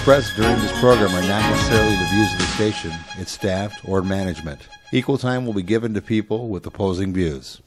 expressed during this program are not necessarily the views of the station, its staff, or management. Equal time will be given to people with opposing views.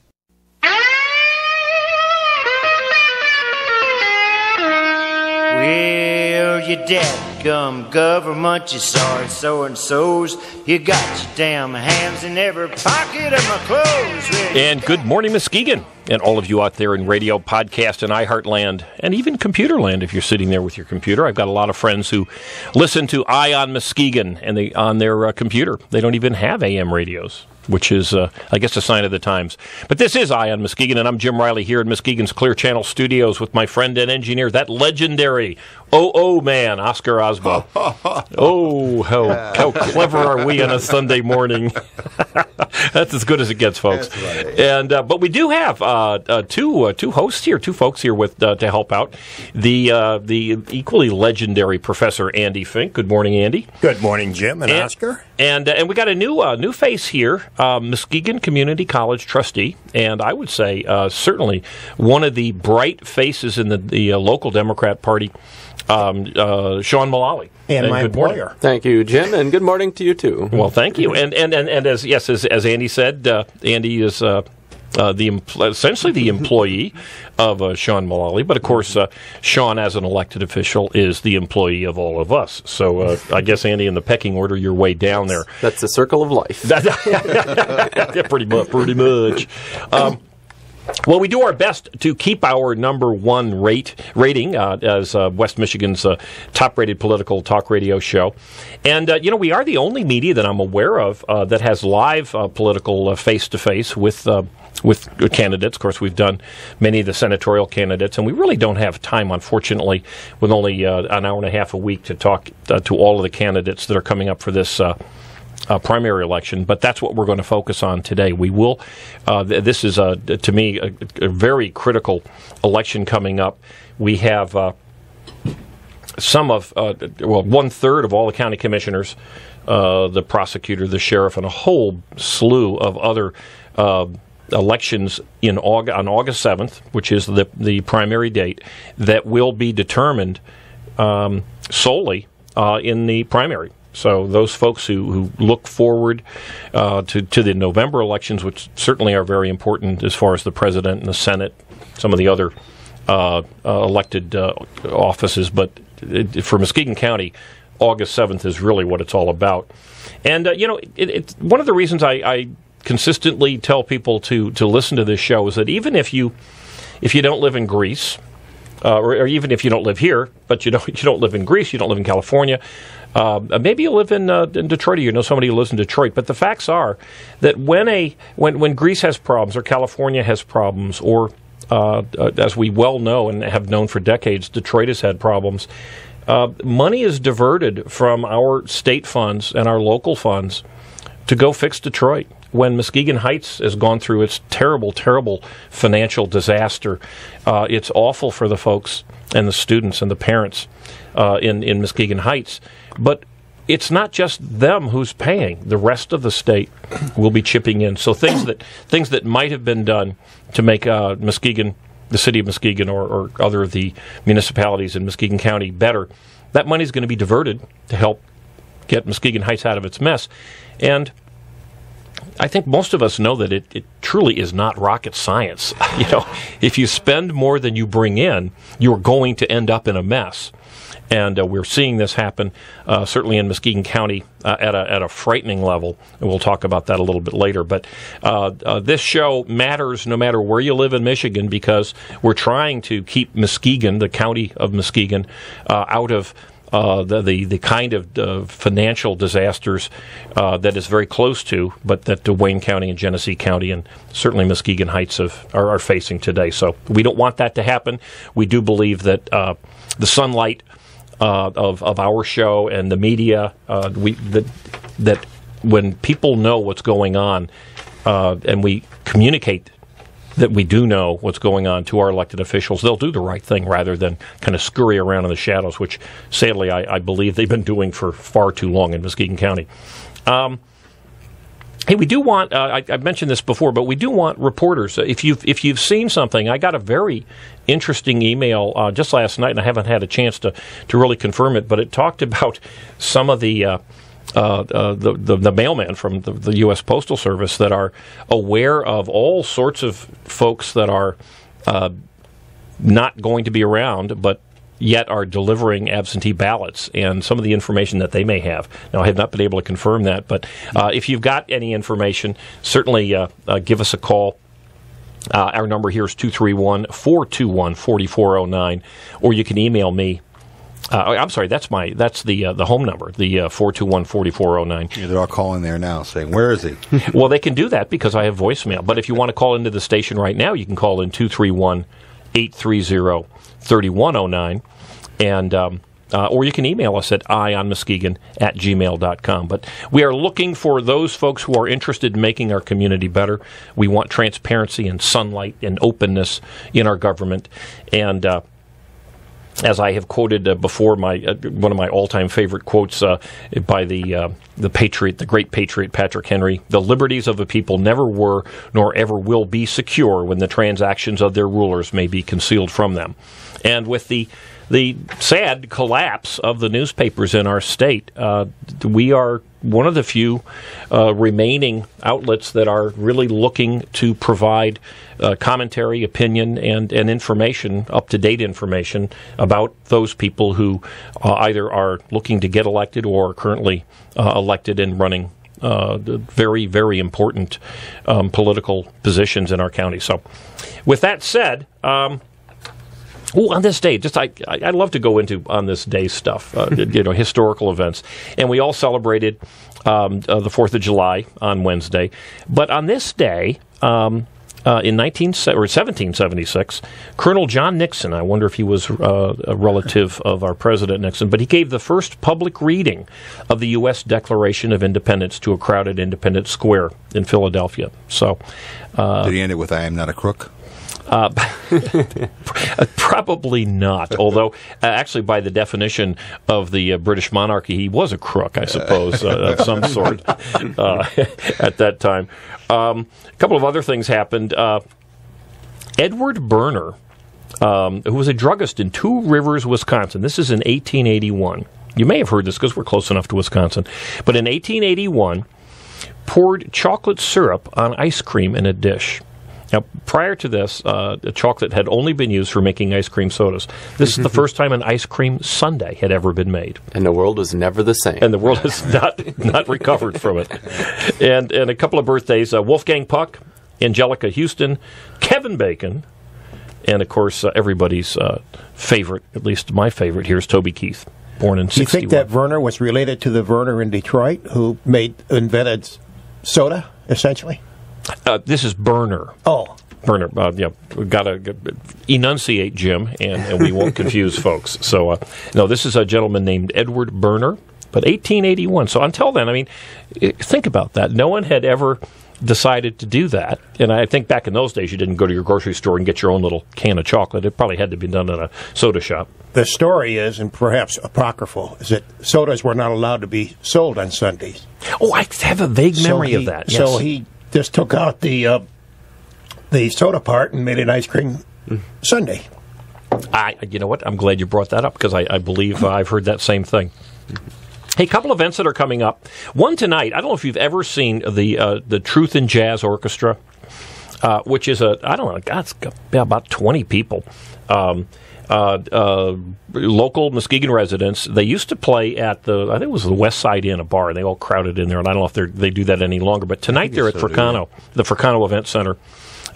Well, you dadgum government, you sorry so-and-sos. You got your damn hands in every pocket of my clothes. Well, and good morning, Muskegon, and all of you out there in radio, podcast, and iHeartland, and even computerland if you're sitting there with your computer. I've got a lot of friends who listen to On Muskegon and they on their computer. They don't even have AM radios, which is, I guess, a sign of the times. But this is On Muskegon, and I'm Jim Riley here in Muskegon's Clear Channel Studios with my friend and engineer, that legendary man, Oscar Osbo. Oh, how clever are we on a Sunday morning? That's as good as it gets, folks. That's right. And but we do have two hosts here, two folks here with to help out. The equally legendary Professor Andy Fink. Good morning, Andy. Good morning, Jim and Oscar. And we got a new face here, Muskegon Community College trustee, and I would say certainly one of the bright faces in the local Democrat Party, Sean Mullally. And my employer. Thank you, Jim, and good morning to you too. Well, thank you. And as Andy said, Andy is essentially the employee of Sean Mullally, but of course, Sean, as an elected official, is the employee of all of us. So I guess, Andy, in the pecking order, you're way down there. That's the circle of life. Yeah, pretty much. Well, we do our best to keep our number one rating as West Michigan's top-rated political talk radio show. And, we are the only media that I'm aware of that has live political face-to-face with candidates. Of course, we've done many of the senatorial candidates, and we really don't have time, unfortunately, with only an hour and a half a week to talk to all of the candidates that are coming up for this primary election, but that's what we're going to focus on today. We will. This is, to me, a very critical election coming up. We have one-third of all the county commissioners, the prosecutor, the sheriff, and a whole slew of other elections on August 7th, which is the primary date, that will be determined solely in the primary. So those folks who look forward to the November elections, which certainly are very important as far as the president and the Senate, some of the other elected offices, but for Muskegon County, August 7th is really what it's all about. And, it's one of the reasons I consistently tell people to listen to this show is that even if you don't live in Greece, or even if you don't live here, but you don't live in Greece, you don't live in California, maybe you live in Detroit, or you know somebody who lives in Detroit. But the facts are that when Greece has problems, or California has problems, or as we well know and have known for decades, Detroit has had problems, money is diverted from our state funds and our local funds to go fix Detroit. When Muskegon Heights has gone through its terrible, terrible financial disaster, it's awful for the folks and the students and the parents in Muskegon Heights. But it's not just them who's paying. The rest of the state will be chipping in. So things that might have been done to make Muskegon, the city of Muskegon, or other of the municipalities in Muskegon County better, that money is going to be diverted to help get Muskegon Heights out of its mess. And I think most of us know that it truly is not rocket science. If you spend more than you bring in, you're going to end up in a mess. And we're seeing this happen, certainly in Muskegon County, at a frightening level. And we'll talk about that a little bit later. But this show matters no matter where you live in Michigan, because we're trying to keep Muskegon, the county of Muskegon, out of the kind of financial disasters that is very close to, but that Wayne County and Genesee County and certainly Muskegon Heights are facing today. So we don't want that to happen. We do believe that the sunlight of our show and the media, that when people know what's going on and we communicate that we do know what's going on to our elected officials, they'll do the right thing rather than kind of scurry around in the shadows, which sadly I believe they've been doing for far too long in Muskegon County. Hey, we do want. I mentioned this before, but we do want reporters. If you've seen something, I got a very interesting email just last night, and I haven't had a chance to really confirm it. But it talked about some of the mailmen from the U.S. Postal Service that are aware of all sorts of folks that are not going to be around, but yet are delivering absentee ballots, and some of the information that they may have. Now, I have not been able to confirm that, but if you've got any information, certainly give us a call. Our number here is 231-421-4409, or you can email me. I'm sorry, that's the home number, the 421-4409. Yeah, they're all calling there now saying, where is he? Well, they can do that because I have voicemail. But if you want to call into the station right now, you can call in 231-830-3109, and or you can email us at onmuskegon@gmail.com. But we are looking for those folks who are interested in making our community better. We want transparency and sunlight and openness in our government. And as I have quoted before, one of my all-time favorite quotes by the patriot, the great patriot Patrick Henry: "The liberties of a people never were nor ever will be secure when the transactions of their rulers may be concealed from them." And with the sad collapse of the newspapers in our state, we are one of the few remaining outlets that are really looking to provide commentary, opinion, and information, up-to-date information about those people who either are looking to get elected or are currently elected and running very, very important political positions in our county. So with that said, on this day, I love to go into on this day stuff, historical events. And we all celebrated the 4th of July on Wednesday. But on this day, in 1776, Colonel John Nixon, I wonder if he was a relative of our President Nixon, but he gave the first public reading of the U.S. Declaration of Independence to a crowded Independence Square in Philadelphia. So, did he end it with "I am not a crook"? Probably not, although actually by the definition of the British monarchy, he was a crook, I suppose, of some sort at that time. A couple of other things happened. Edward Berner, who was a druggist in Two Rivers, Wisconsin. This is in 1881. You may have heard this because we're close enough to Wisconsin. But in 1881, poured chocolate syrup on ice cream in a dish. Now, prior to this, chocolate had only been used for making ice cream sodas. This is the first time an ice cream sundae had ever been made. And the world was never the same. And the world has not recovered from it. And a couple of birthdays, Wolfgang Puck, Angelica Houston, Kevin Bacon, and, of course, everybody's favorite, at least my favorite here, is Toby Keith, born in 61. You think that Werner was related to the Werner in Detroit who invented soda, essentially? This is Berner. Oh. Berner. We've got to enunciate, Jim, and we won't confuse folks. So, no, this is a gentleman named Edward Berner, but 1881. So until then, I mean, think about that. No one had ever decided to do that. And I think back in those days, you didn't go to your grocery store and get your own little can of chocolate. It probably had to be done in a soda shop. The story is, and perhaps apocryphal, is that sodas were not allowed to be sold on Sundays. Oh, I have a vague memory of that. Yes. So he just took out the soda part and made an ice cream sundae. You know what? I'm glad you brought that up because I believe I've heard that same thing. Hey, a couple events that are coming up. One tonight. I don't know if you've ever seen the Truth in Jazz Orchestra, which is it's got about 20 people. Local Muskegon residents. They used to play at I think it was the West Side Inn, a bar. They all crowded in there, and I don't know if they do that any longer. But tonight they're at Fricano, the Fricano Event Center,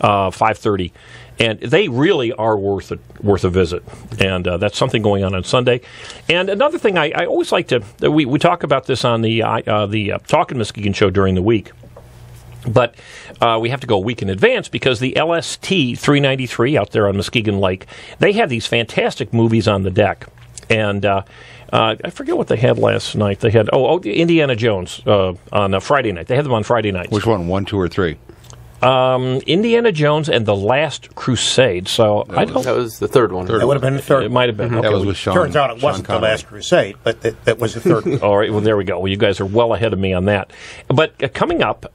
5:30, and they really are worth a visit. And that's something going on Sunday. And another thing I always like to we talk about this on the Talkin' Muskegon show during the week. But we have to go a week in advance because the LST 393 out there on Muskegon Lake, they have these fantastic movies on the deck. And I forget what they had last night. They had, Indiana Jones on Friday night. They had them on Friday nights. Which one, 1, 2, or 3? Indiana Jones and the Last Crusade. So I don't. That was the third one. That would have been the third. It might have been. Okay. That was with Sean. Turns out it wasn't the Last Crusade, but that was the third one. All right. Well, there we go. Well, you guys are well ahead of me on that. But coming up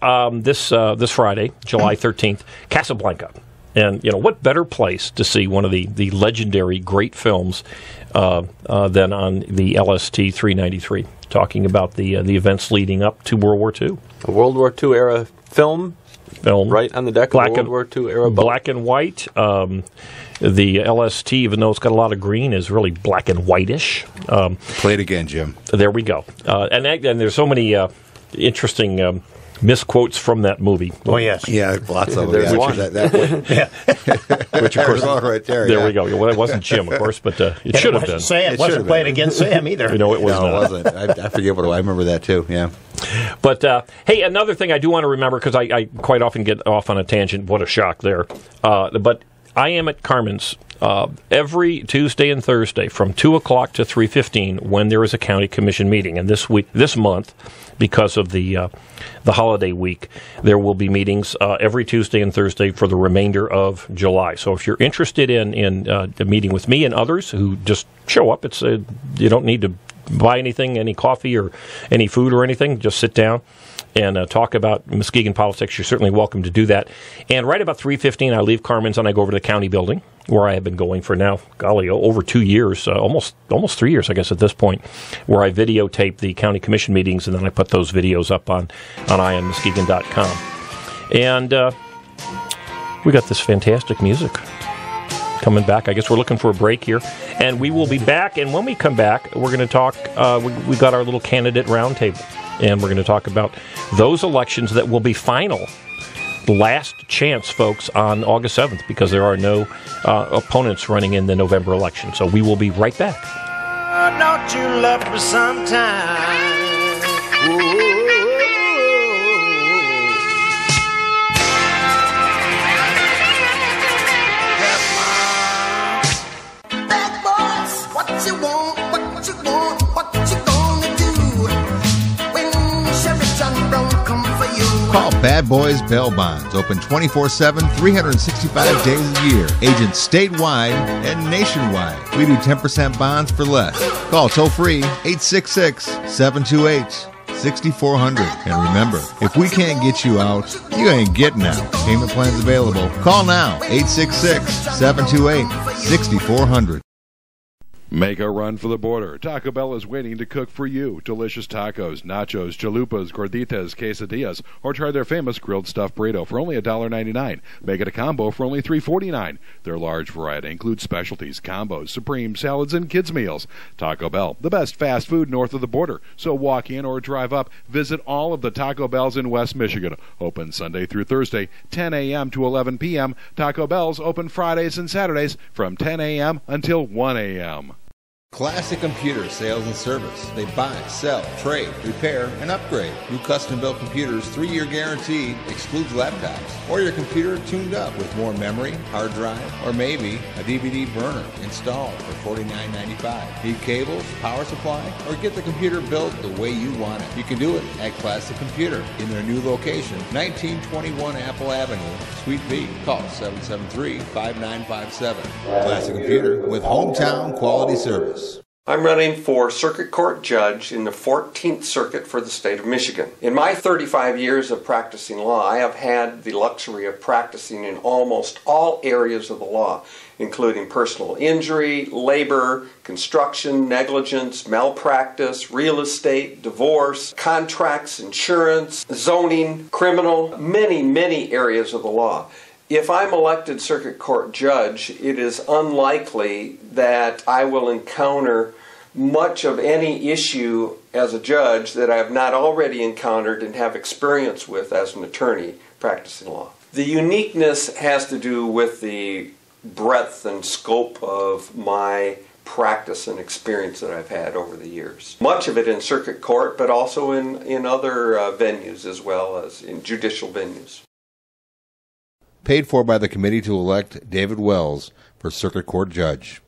this Friday, July 13th, Casablanca. And, what better place to see one of the legendary great films than on the LST 393, talking about the events leading up to World War II. A World War II era film right on the deck of the World War II era boat. Black and white. The LST, even though it's got a lot of green, is really black and whitish. Play it again, Jim. There we go. And there's so many interesting misquotes from that movie. Oh, yes. Yeah, lots of them. There's one. Which, of course, all right there. There we go. Well, it wasn't Jim, of course, but it should have been. Sam. It wasn't played against Sam either. It was not. It wasn't. I forget what I remember that too. Yeah. But hey, another thing I do want to remember, because I quite often get off on a tangent. What a shock there! But I am at Carmen's every Tuesday and Thursday from 2:00 to 3:15 when there is a county commission meeting. And this month, because of the holiday week, there will be meetings every Tuesday and Thursday for the remainder of July. So if you're interested in a meeting with me and others who just show up, it's you don't need to buy anything, any coffee or any food or anything. Just sit down and talk about Muskegon politics. You're certainly welcome to do that. And right about 3:15, I leave Carmen's and I go over to the county building, where I have been going for now, over 2 years, almost 3 years, I guess, at this point, where I videotape the county commission meetings, and then I put those videos up on onmuskegon.com. And we got this fantastic music coming back. I guess we're looking for a break here, and we will be back. And when we come back, we're going to talk. We got our little candidate roundtable, and we're going to talk about those elections that will be final. Last chance, folks, on August 7th, because there are no opponents running in the November election. So we will be right back. Don't you love me sometime? Bad boys, what you want, what you want, what you gonna do when Chevy John Brown come for you? Call Bad Boys Bail Bonds. Open 24/7, 365 days a year. Agents statewide and nationwide. We do 10% bonds for less. Call toll free 866-728-6400. And remember, if we can't get you out, you ain't getting out. Payment plans available. Call now 866-728-6400. Make a run for the border. Taco Bell is waiting to cook for you. Delicious tacos, nachos, chalupas, gorditas, quesadillas, or try their famous grilled stuffed burrito for only $1.99. Make it a combo for only $3.49. Their large variety includes specialties, combos, supreme salads, and kids' meals. Taco Bell, the best fast food north of the border. So walk in or drive up. Visit all of the Taco Bells in West Michigan. Open Sunday through Thursday, 10 a.m. to 11 p.m. Taco Bell's open Fridays and Saturdays from 10 a.m. until 1 a.m. Classic Computer Sales and Service. They buy, sell, trade, repair, and upgrade. New custom-built computers, 3-year guarantee, excludes laptops, or your computer tuned up with more memory, hard drive, or maybe a DVD burner installed for $49.95. Need cables, power supply, or get the computer built the way you want it. You can do it at Classic Computer in their new location, 1921 Apple Avenue, Suite B. Call 773-5957. Classic Computer with hometown quality service. I'm running for Circuit Court Judge in the 14th Circuit for the state of Michigan. In my 35 years of practicing law, I have had the luxury of practicing in almost all areas of the law, including personal injury, labor, construction, negligence, malpractice, real estate, divorce, contracts, insurance, zoning, criminal, many areas of the law. If I'm elected circuit court judge, it is unlikely that I will encounter much of any issue as a judge that I have not already encountered and have experience with as an attorney practicing law. The uniqueness has to do with the breadth and scope of my practice and experience that I've had over the years. Much of it in circuit court, but also in other venues as well as in judicial venues. Paid for by the committee to elect David Wells for Circuit Court Judge.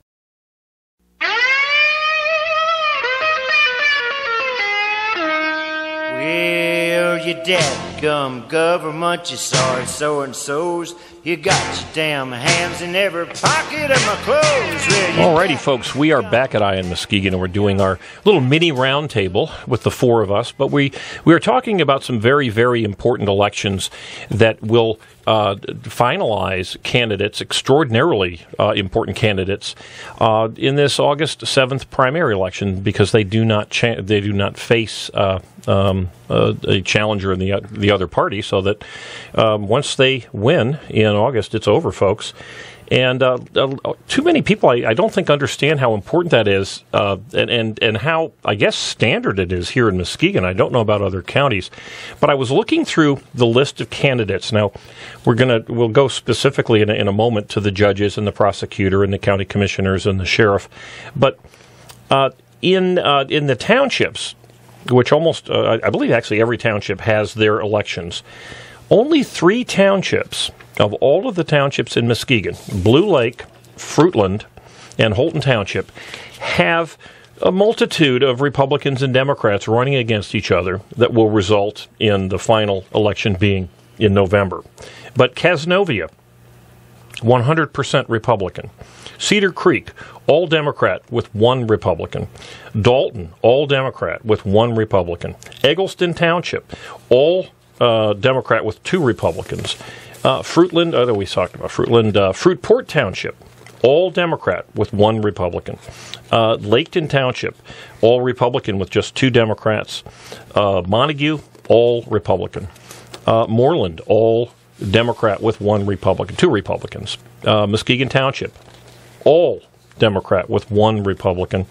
Well, you dadgum Dadgum government, you sorry so-and-sos. You got your damn hands in every pocket of my clothes. Alrighty, folks, we are back at On Muskegon, and we're doing our little mini roundtable with the four of us. But we are talking about some very, very important elections that will finalize candidates, extraordinarily important candidates, in this August 7th primary election, because they do not face a challenger in the other party. So that once they win in August, it's over, folks. And too many people, I don't think, understand how important that is, and how, I guess, standard it is here in Muskegon. I don't know about other counties, but I was looking through the list of candidates. Now, we'll go specifically in a moment to the judges and the prosecutor and the county commissioners and the sheriff, but in the townships, which almost, I believe actually every township has their elections, only 3 townships of all of the townships in Muskegon, Blue Lake, Fruitland, and Holton Township, have a multitude of Republicans and Democrats running against each other that will result in the final election being in November. But Casnovia, 100% Republican. Cedar Creek, all Democrat with 1 Republican. Dalton, all Democrat with 1 Republican. Eggleston Township, all Democrat with 2 Republicans. Fruitland, we talked about Fruitland. Fruitport Township, all Democrat with 1 Republican. Laketon Township, all Republican with just 2 Democrats. Montague, all Republican. Moreland, all Democrat with 1 Republican, 2 Republicans. Muskegon Township, all Democrat with 1 Republican.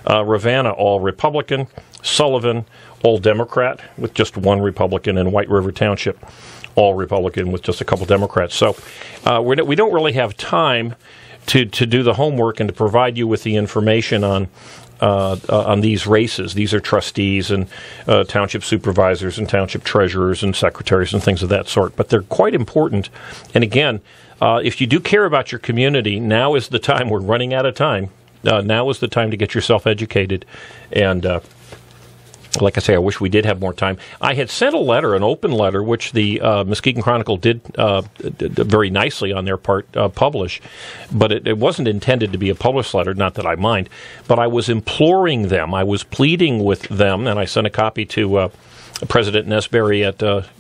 Ravenna, all Republican. Sullivan, all Democrat with just 1 Republican. And White River Township, all Republican with just a couple Democrats. So we don't really have time to do the homework and to provide you with the information on these races. These are trustees and township supervisors and township treasurers and secretaries and things of that sort. But they're quite important. And again, if you do care about your community, now is the time. We're running out of time. Now is the time to get yourself educated. And like I say, I wish we did have more time. I had sent a letter, an open letter, which the Muskegon Chronicle did very nicely on their part publish, but it wasn't intended to be a published letter, not that I mind, but I was imploring them, I was pleading with them, and I sent a copy to President Nesberry at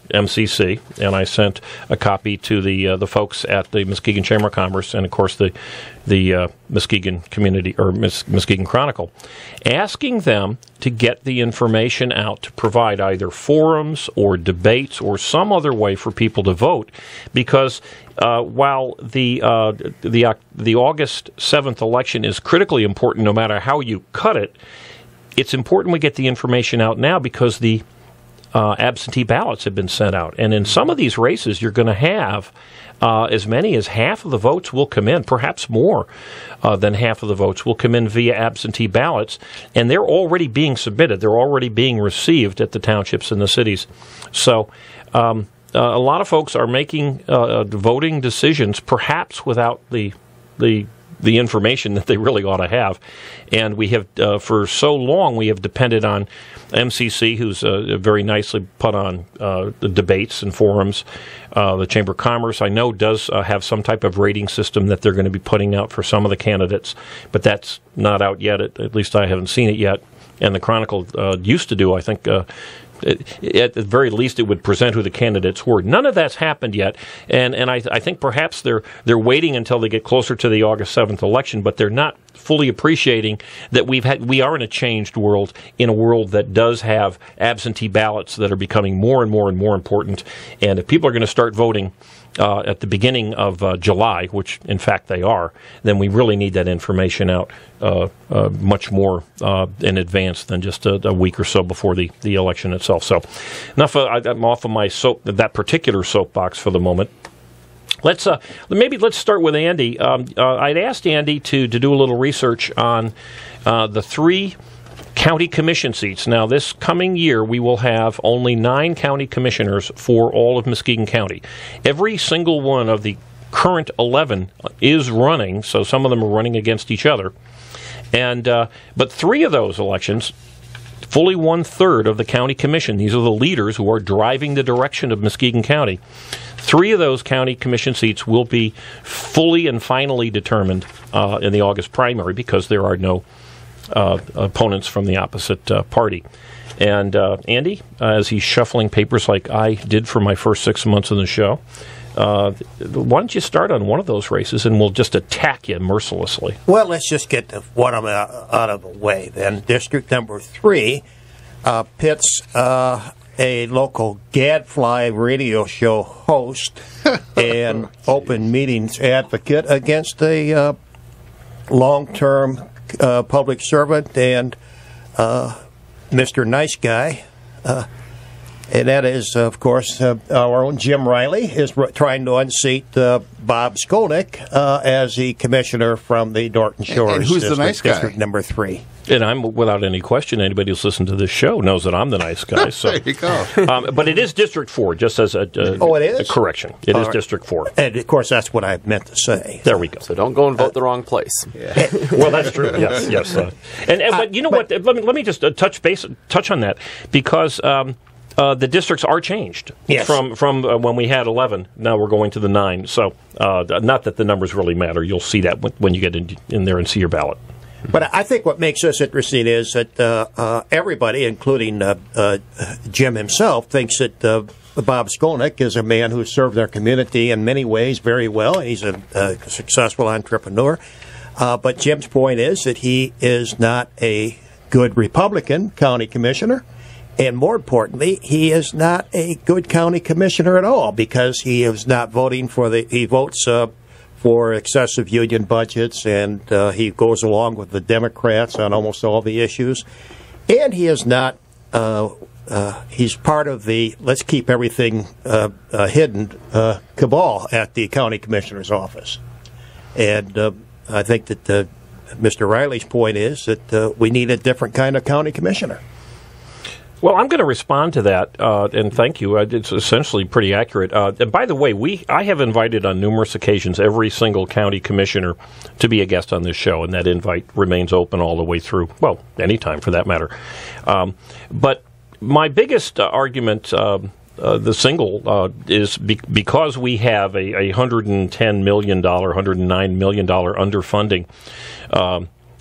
MCC, and I sent a copy to the folks at the Muskegon Chamber of Commerce, and of course the Muskegon Community or Muskegon Chronicle, asking them to get the information out, to provide either forums or debates or some other way for people to vote, because while the August 7th election is critically important, no matter how you cut it, it's important we get the information out now because the absentee ballots have been sent out. And in some of these races, you're going to have as many as half of the votes will come in, perhaps more than half of the votes will come in via absentee ballots. And they're already being submitted. They're already being received at the townships and the cities. So a lot of folks are making voting decisions, perhaps without the information that they really ought to have. And we have, for so long, we have depended on MCC, who's very nicely put on the debates and forums. The Chamber of Commerce, I know, does have some type of rating system that they're going to be putting out for some of the candidates, but that's not out yet. At least I haven't seen it yet. And the Chronicle used to do, I think, at the very least, it would present who the candidates were. None of that's happened yet, and I think perhaps they're waiting until they get closer to the August 7th election, but they're not fully appreciating that we are in a changed world, in a world that does have absentee ballots that are becoming more and more and more important. And if people are going to start voting at the beginning of July, which in fact they are, then we really need that information out much more in advance than just a week or so before the election itself. So enough. I'm off of my that particular soapbox for the moment. Let's start with Andy. I'd asked Andy to do a little research on the 3 county commission seats. Now, this coming year, we will have only 9 county commissioners for all of Muskegon County. Every single one of the current 11 is running, so some of them are running against each other. And but 3 of those elections fully 1/3 of the county commission. These are the leaders who are driving the direction of Muskegon County. 3 of those county commission seats will be fully and finally determined in the August primary because there are no opponents from the opposite party. And Andy, as he's shuffling papers like I did for my first 6 months in the show, why don't you start on one of those races and we'll just attack you mercilessly? Well, let's just get one of them out of the way then. District number 3 pits a local gadfly radio show host and open meetings advocate against a long-term public servant and Mr. Nice Guy. And that is, of course, our own Jim Riley is trying to unseat Bob Skolnick as the commissioner from the Norton Shores. And who's the nice guy? District number 3. And I'm, without any question, anybody who's listened to this show knows that I'm the nice guy. So. There you go. But it is District 4, just as a it is? a correction. It is right. District 4. And, of course, that's what I meant to say. There we go. So don't go and vote the wrong place. Well, that's true. Yes. But you know what? Let me just touch on that because the districts are changed from when we had 11. Now we're going to the 9. So not that the numbers really matter. You'll see that when you get in there and see your ballot. But I think what makes this interesting is that everybody, including Jim himself, thinks that Bob Skolnick is a man who served their community in many ways very well. He's a successful entrepreneur. But Jim's point is that he is not a good Republican county commissioner. And more importantly, he is not a good county commissioner at all because he is not voting he votes for excessive union budgets, and he goes along with the Democrats on almost all the issues. And he is not, he's part of the let's keep everything hidden cabal at the county commissioner's office. And I think that Mr. Riley's point is that we need a different kind of county commissioner. Well, I'm going to respond to that, and thank you. It's essentially pretty accurate. And by the way, I have invited on numerous occasions every single county commissioner to be a guest on this show, and that invite remains open all the way through, well, any time for that matter. But my biggest argument, the single, is because we have a $110 million, $109 million underfunding,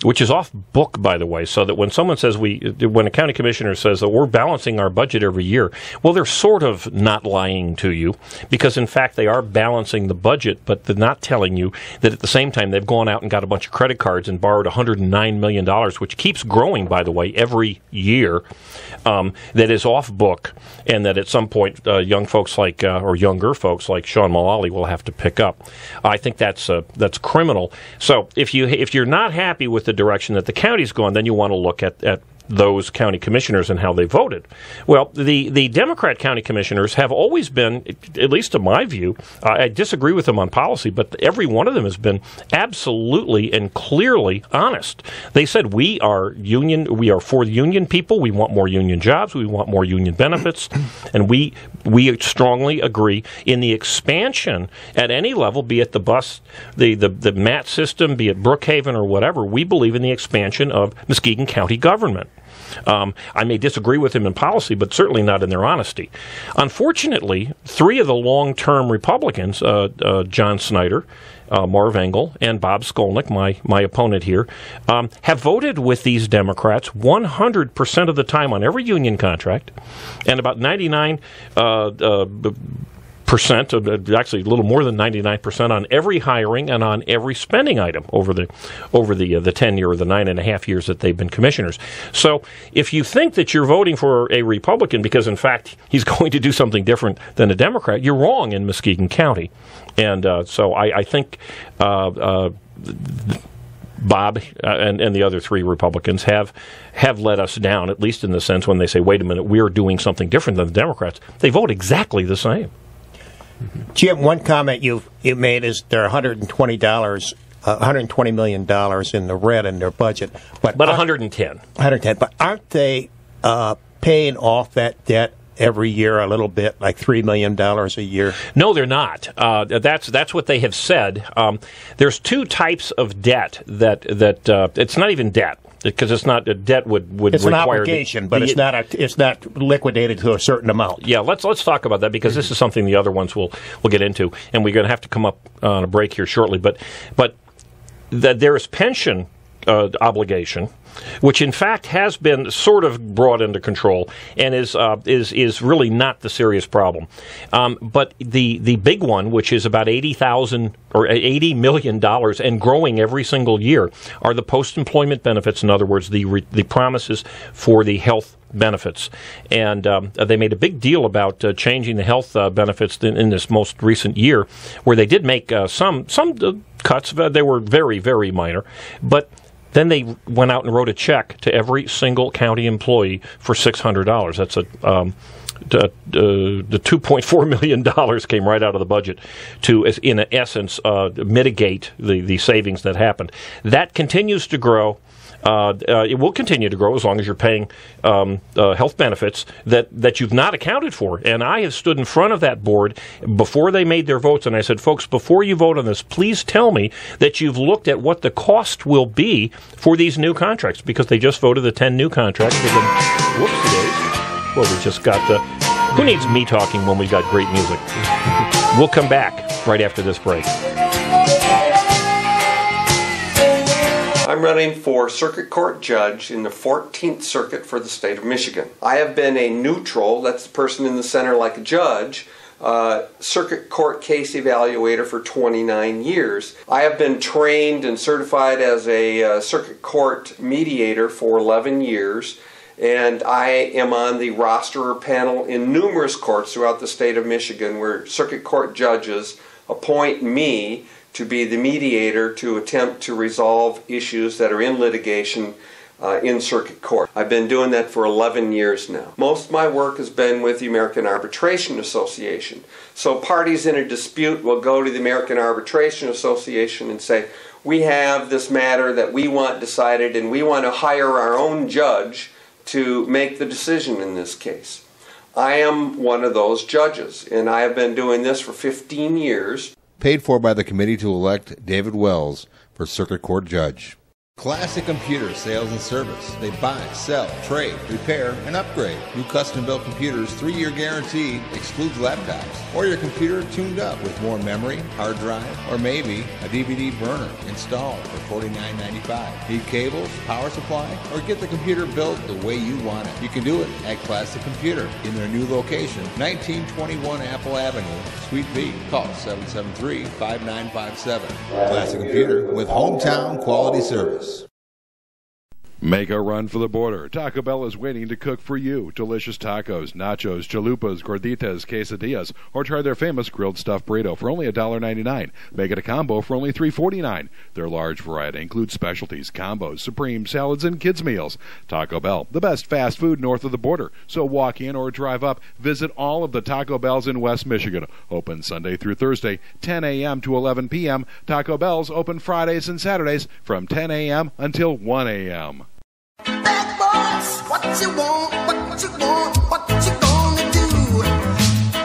which is off book, by the way, so that when someone says when a county commissioner says that we're balancing our budget every year, well, they're sort of not lying to you because, in fact, they are balancing the budget, but they're not telling you that at the same time they've gone out and got a bunch of credit cards and borrowed $109 million, which keeps growing, by the way, every year, that is off book, and that at some point young folks like, or younger folks like Sean Mullally will have to pick up. I think that's criminal. So if you're not happy with the direction that the county's gone, then you want to look at those county commissioners and how they voted. Well, the Democrat county commissioners have always been, at least to my view, I disagree with them on policy, but every one of them has been absolutely and clearly honest. They said we are for the union people, we want more union jobs, we want more union benefits, and we strongly agree in the expansion at any level, be it the bus, the MAT system, be it Brookhaven or whatever. We believe in the expansion of Muskegon County government. I may disagree with him in policy, but certainly not in their honesty. Unfortunately, 3 of the long-term Republicans, John Snyder, Marv Engel, and Bob Skolnick, my opponent here, have voted with these Democrats 100% of the time on every union contract, and about 99% actually a little more than 99% on every hiring and on every spending item over the 10-year or the 9.5 years that they've been commissioners. So if you think that you're voting for a Republican because in fact he's going to do something different than a Democrat, you're wrong in Muskegon County. And so I think Bob and the other 3 Republicans have let us down, at least in the sense when they say, wait a minute, we're doing something different than the Democrats. They vote exactly the same. Jim, one comment you made is they're $120 million in the red in their budget. But 110. 110. But aren't they paying off that debt every year a little bit, like $3 million a year? No, they're not. That's what they have said. There's 2 types of debt that it's not even debt. because it's not a debt would it's require an obligation, but it's not liquidated to a certain amount. Yeah, let's talk about that, because this is something the other ones we'll get into, and we're going to have to come up on a break here shortly. But that there is pension obligation, which in fact has been sort of brought into control and is really not the serious problem. But the big one, which is about $80 million and growing every single year, are the post-employment benefits. In other words, the promises for the health benefits. And they made a big deal about changing the health benefits in this most recent year, where they did make some cuts. They were very, very minor, but then they went out and wrote a check to every single county employee for $600. That's the $2.4 million came right out of the budget to, in essence, mitigate the savings that happened. That continues to grow. It will continue to grow as long as you're paying health benefits that you've not accounted for. And I have stood in front of that board before they made their votes, and I said, folks, before you vote on this, please tell me that you've looked at what the cost will be for these new contracts, because they just voted the 10 new contracts. Whoopsie-days. Well, we just got the... Who needs me talking when we got great music? We'll come back right after this break. I'm running for Circuit Court Judge in the 14th Circuit for the state of Michigan. I have been a neutral, that's the person in the center like a judge, Circuit Court case evaluator for 29 years. I have been trained and certified as a Circuit Court mediator for 11 years, and I am on the roster or panel in numerous courts throughout the state of Michigan where Circuit Court judges appoint me to be the mediator to attempt to resolve issues that are in litigation in circuit court. I've been doing that for 11 years now. Most of my work has been with the American Arbitration Association. So parties in a dispute will go to the American Arbitration Association and say, we have this matter that we want decided and we want to hire our own judge to make the decision in this case. I am one of those judges, and I have been doing this for 15 years. Paid for by the committee to elect David Wells for Circuit Court Judge. Classic Computer Sales and Service. They buy, sell, trade, repair, and upgrade. New custom-built computers, 3-year guarantee, excludes laptops. Or your computer tuned up with more memory, hard drive, or maybe a DVD burner installed for $49.95. Need cables, power supply, or get the computer built the way you want it? You can do it at Classic Computer in their new location, 1921 Apple Avenue, Suite B. Call 773-5957. Classic Computer with hometown quality service. Make a run for the border. Taco Bell is waiting to cook for you. Delicious tacos, nachos, chalupas, gorditas, quesadillas, or try their famous grilled stuffed burrito for only $1.99. Make it a combo for only $3.49. Their large variety includes specialties, combos, supreme salads, and kids' meals. Taco Bell, the best fast food north of the border. So walk in or drive up. Visit all of the Taco Bells in West Michigan. Open Sunday through Thursday, 10 a.m. to 11 p.m. Taco Bell's open Fridays and Saturdays from 10 a.m. until 1 a.m. Bad boys, what you want, what you want, what you gonna do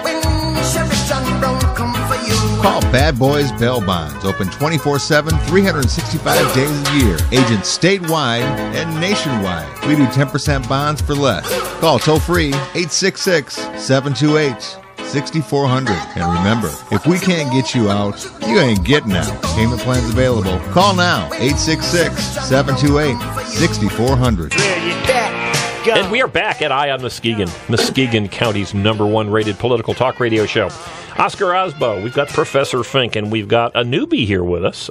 when Chevy John Brown come for you? Call Bad Boys Bail Bonds. Open 24/7, 365 days a year. Agents statewide and nationwide. We do 10% bonds for less. Call toll free 866-728-6400. And remember, if we can't get you out, you ain't getting out. Payment plans available. Call now, 866-728-6400. And we are back at On Muskegon, Muskegon County's #1 rated political talk radio show. Oscar Osbo, we've got Professor Fink, and we've got a newbie here with us,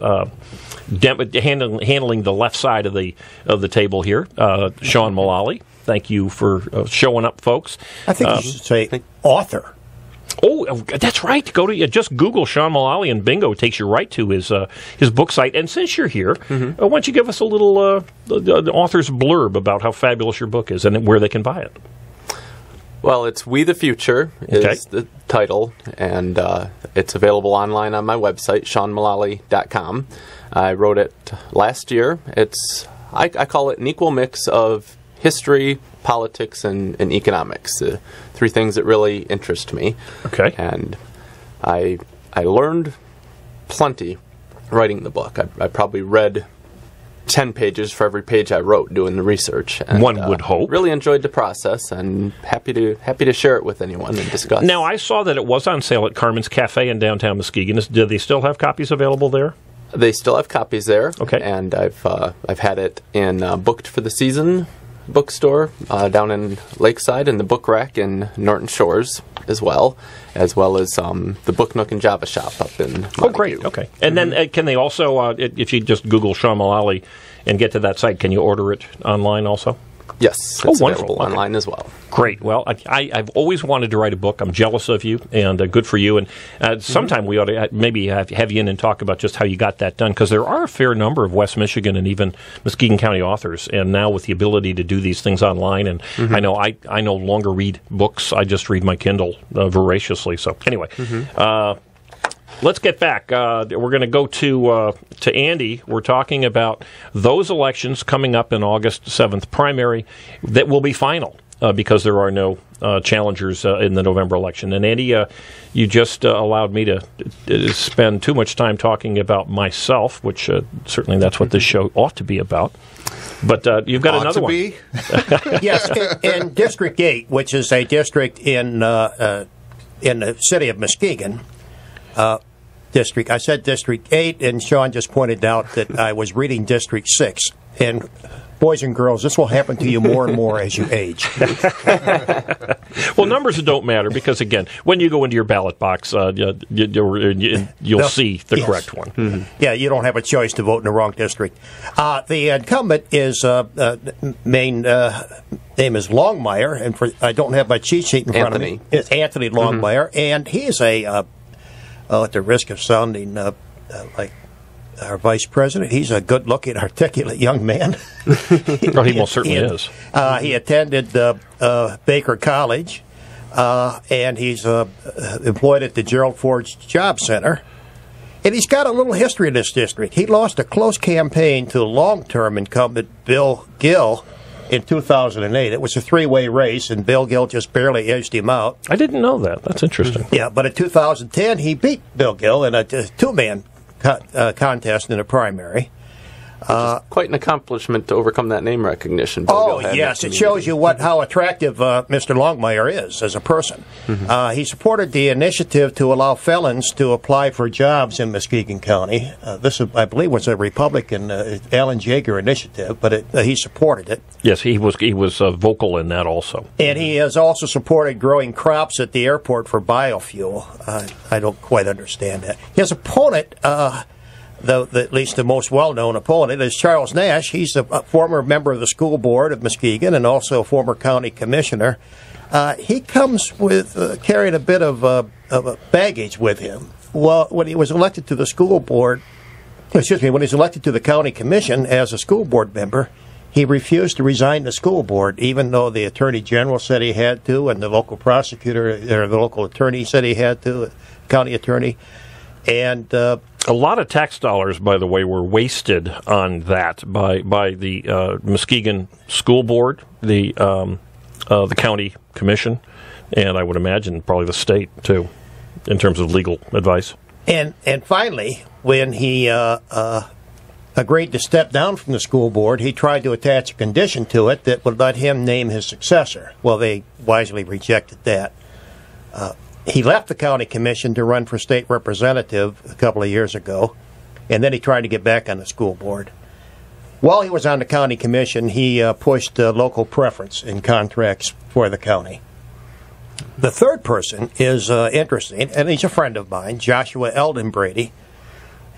handling the left side of the table here, Sean Mullally. Thank you for showing up, folks. I think you should say author. Oh, that's right. Go to just Google Sean Mullally and bingo, it takes you right to his book site. And since you're here, why don't you give us a little the author's blurb about how fabulous your book is and where they can buy it? Well, it's We the Future is the title, and it's available online on my website, SeanMullally.com. I wrote it last year. I call it an equal mix of history, politics, and economics, three things that really interest me. Okay. And I learned plenty writing the book. I probably read 10 pages for every page I wrote doing the research. And, one would hope. Really enjoyed the process, and happy to share it with anyone and discuss. Now, I saw that it was on sale at Carmen's Cafe in downtown Muskegon. Do they still have copies available there? They still have copies there. Okay. And I've had it in Booked for the Season bookstore down in Lakeside, and the Book Rack in Norton Shores as well as the Book Nook and Java Shop up in Montague. Oh, great. Okay. And then can they also, if you just Google Sean Mullally and get to that site, can you order it online also? Yes. Oh, it's wonderful. available online as well. Great. Well, I've always wanted to write a book. I'm jealous of you, and good for you. And sometime we ought to maybe have you in and talk about just how you got that done, because there are a fair number of West Michigan and even Muskegon County authors, and now with the ability to do these things online, and I know I no longer read books. I just read my Kindle voraciously. So anyway, let's get back. We're going to go to Andy. We're talking about those elections coming up in August 7th primary that will be final because there are no challengers in the November election. And Andy, you just allowed me to spend too much time talking about myself, which certainly that's what this show ought to be about. But you've got another one. Yes, in District 8, which is a district in the city of Muskegon. District. I said District 8, and Sean just pointed out that I was reading District 6. And boys and girls, this will happen to you more and more as you age. Well, numbers don't matter because, again, when you go into your ballot box, you'll see the correct one. Mm-hmm. Yeah, you don't have a choice to vote in the wrong district. The incumbent is name is Longmire, and I don't have my cheat sheet in front of me. It's Anthony Longmire, and he is at the risk of sounding like our vice president, he's a good-looking, articulate young man. Well, he most certainly is. He attended Baker College, and he's employed at the Gerald Ford Job Center. And he's got a little history in this district. He lost a close campaign to long-term incumbent Bill Gill in 2008. It was a three-way race, and Bill Gill just barely edged him out. I didn't know that. That's interesting. Yeah, but in 2010, he beat Bill Gill in a two-man contest in a primary. Quite an accomplishment to overcome that name recognition. Oh, yes. It shows you how attractive Mr. Longmire is as a person. He supported the initiative to allow felons to apply for jobs in Muskegon County. This, I believe, was a Republican Alan Jaeger initiative, but he supported it. Yes, he was vocal in that also. And he has also supported growing crops at the airport for biofuel. I don't quite understand that. His opponent... at least the most well-known opponent is Charles Nash. He's a former member of the school board of Muskegon and also a former county commissioner. He comes with carrying a bit of baggage with him. Well, when he was elected to the school board, when he was elected to the county commission as a school board member, he refused to resign the school board, even though the attorney general said he had to, and the local prosecutor or the local attorney said he had to, county attorney, and. A lot of tax dollars, by the way, were wasted on that by the Muskegon School Board, the county commission, and I would imagine probably the state too, in terms of legal advice. And finally, when he agreed to step down from the school board, he tried to attach a condition to it that would let him name his successor. Well, they wisely rejected that. He left the county commission to run for state representative a couple of years ago, and then he tried to get back on the school board. While he was on the county commission, he pushed local preference in contracts for the county. The third person is interesting, and he's a friend of mine, Joshua Eldon Brady.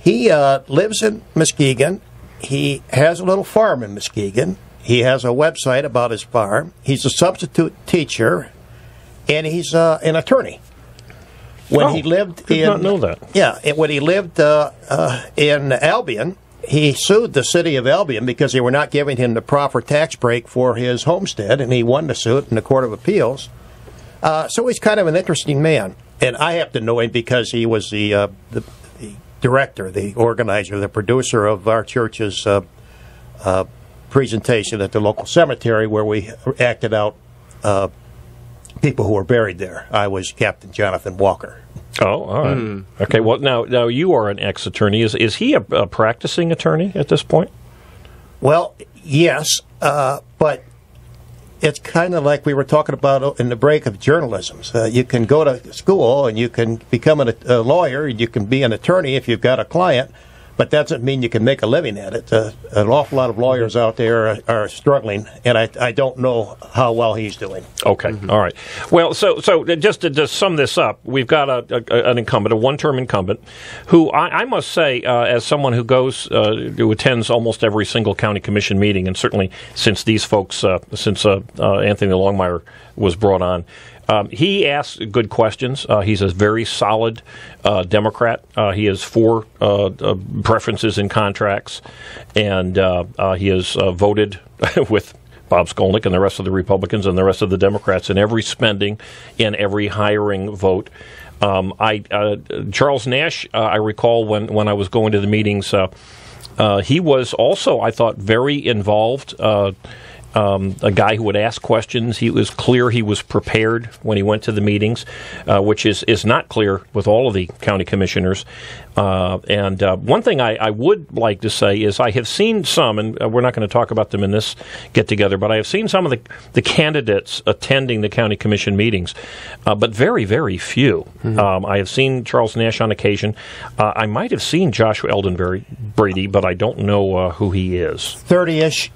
He lives in Muskegon. He has a little farm in Muskegon. He has a website about his farm. He's a substitute teacher, and he's an attorney. When he lived did not know that. Yeah, when he lived in Albion, he sued the city of Albion because they were not giving him the proper tax break for his homestead, and he won the suit in the Court of Appeals. So he's kind of an interesting man, and I have to know him because he was the director, the organizer, the producer of our church's presentation at the local cemetery where we acted out people who were buried there. I was Captain Jonathan Walker. Oh, all right. Okay, well, now you are an ex-attorney. Is he a practicing attorney at this point? Well, yes, but it's kind of like we were talking about in the break of journalism. You can go to school and you can become a lawyer, and you can be an attorney if you've got a client, but that doesn't mean you can make a living at it. An awful lot of lawyers out there are struggling, and I don't know how well he's doing. Okay, all right. Well, so just to sum this up, we've got an incumbent, a one-term incumbent, who I must say, as someone who who attends almost every single county commission meeting, and certainly since these folks, since Anthony Longmire was brought on, he asks good questions. He's a very solid Democrat. He has 4 preferences in contracts, and he has voted with Bob Skolnick and the rest of the Republicans and the rest of the Democrats in every spending and every hiring vote. Charles Nash, I recall when I was going to the meetings, he was also, I thought, very involved. A guy who would ask questions. He was clear he was prepared when he went to the meetings, which is not clear with all of the county commissioners. And one thing I would like to say is I have seen some, and we're not going to talk about them in this get-together, but I have seen some of the candidates attending the county commission meetings, but very, very few. I have seen Charles Nash on occasion. I might have seen Joshua Brady, but I don't know who he is. 30-ish.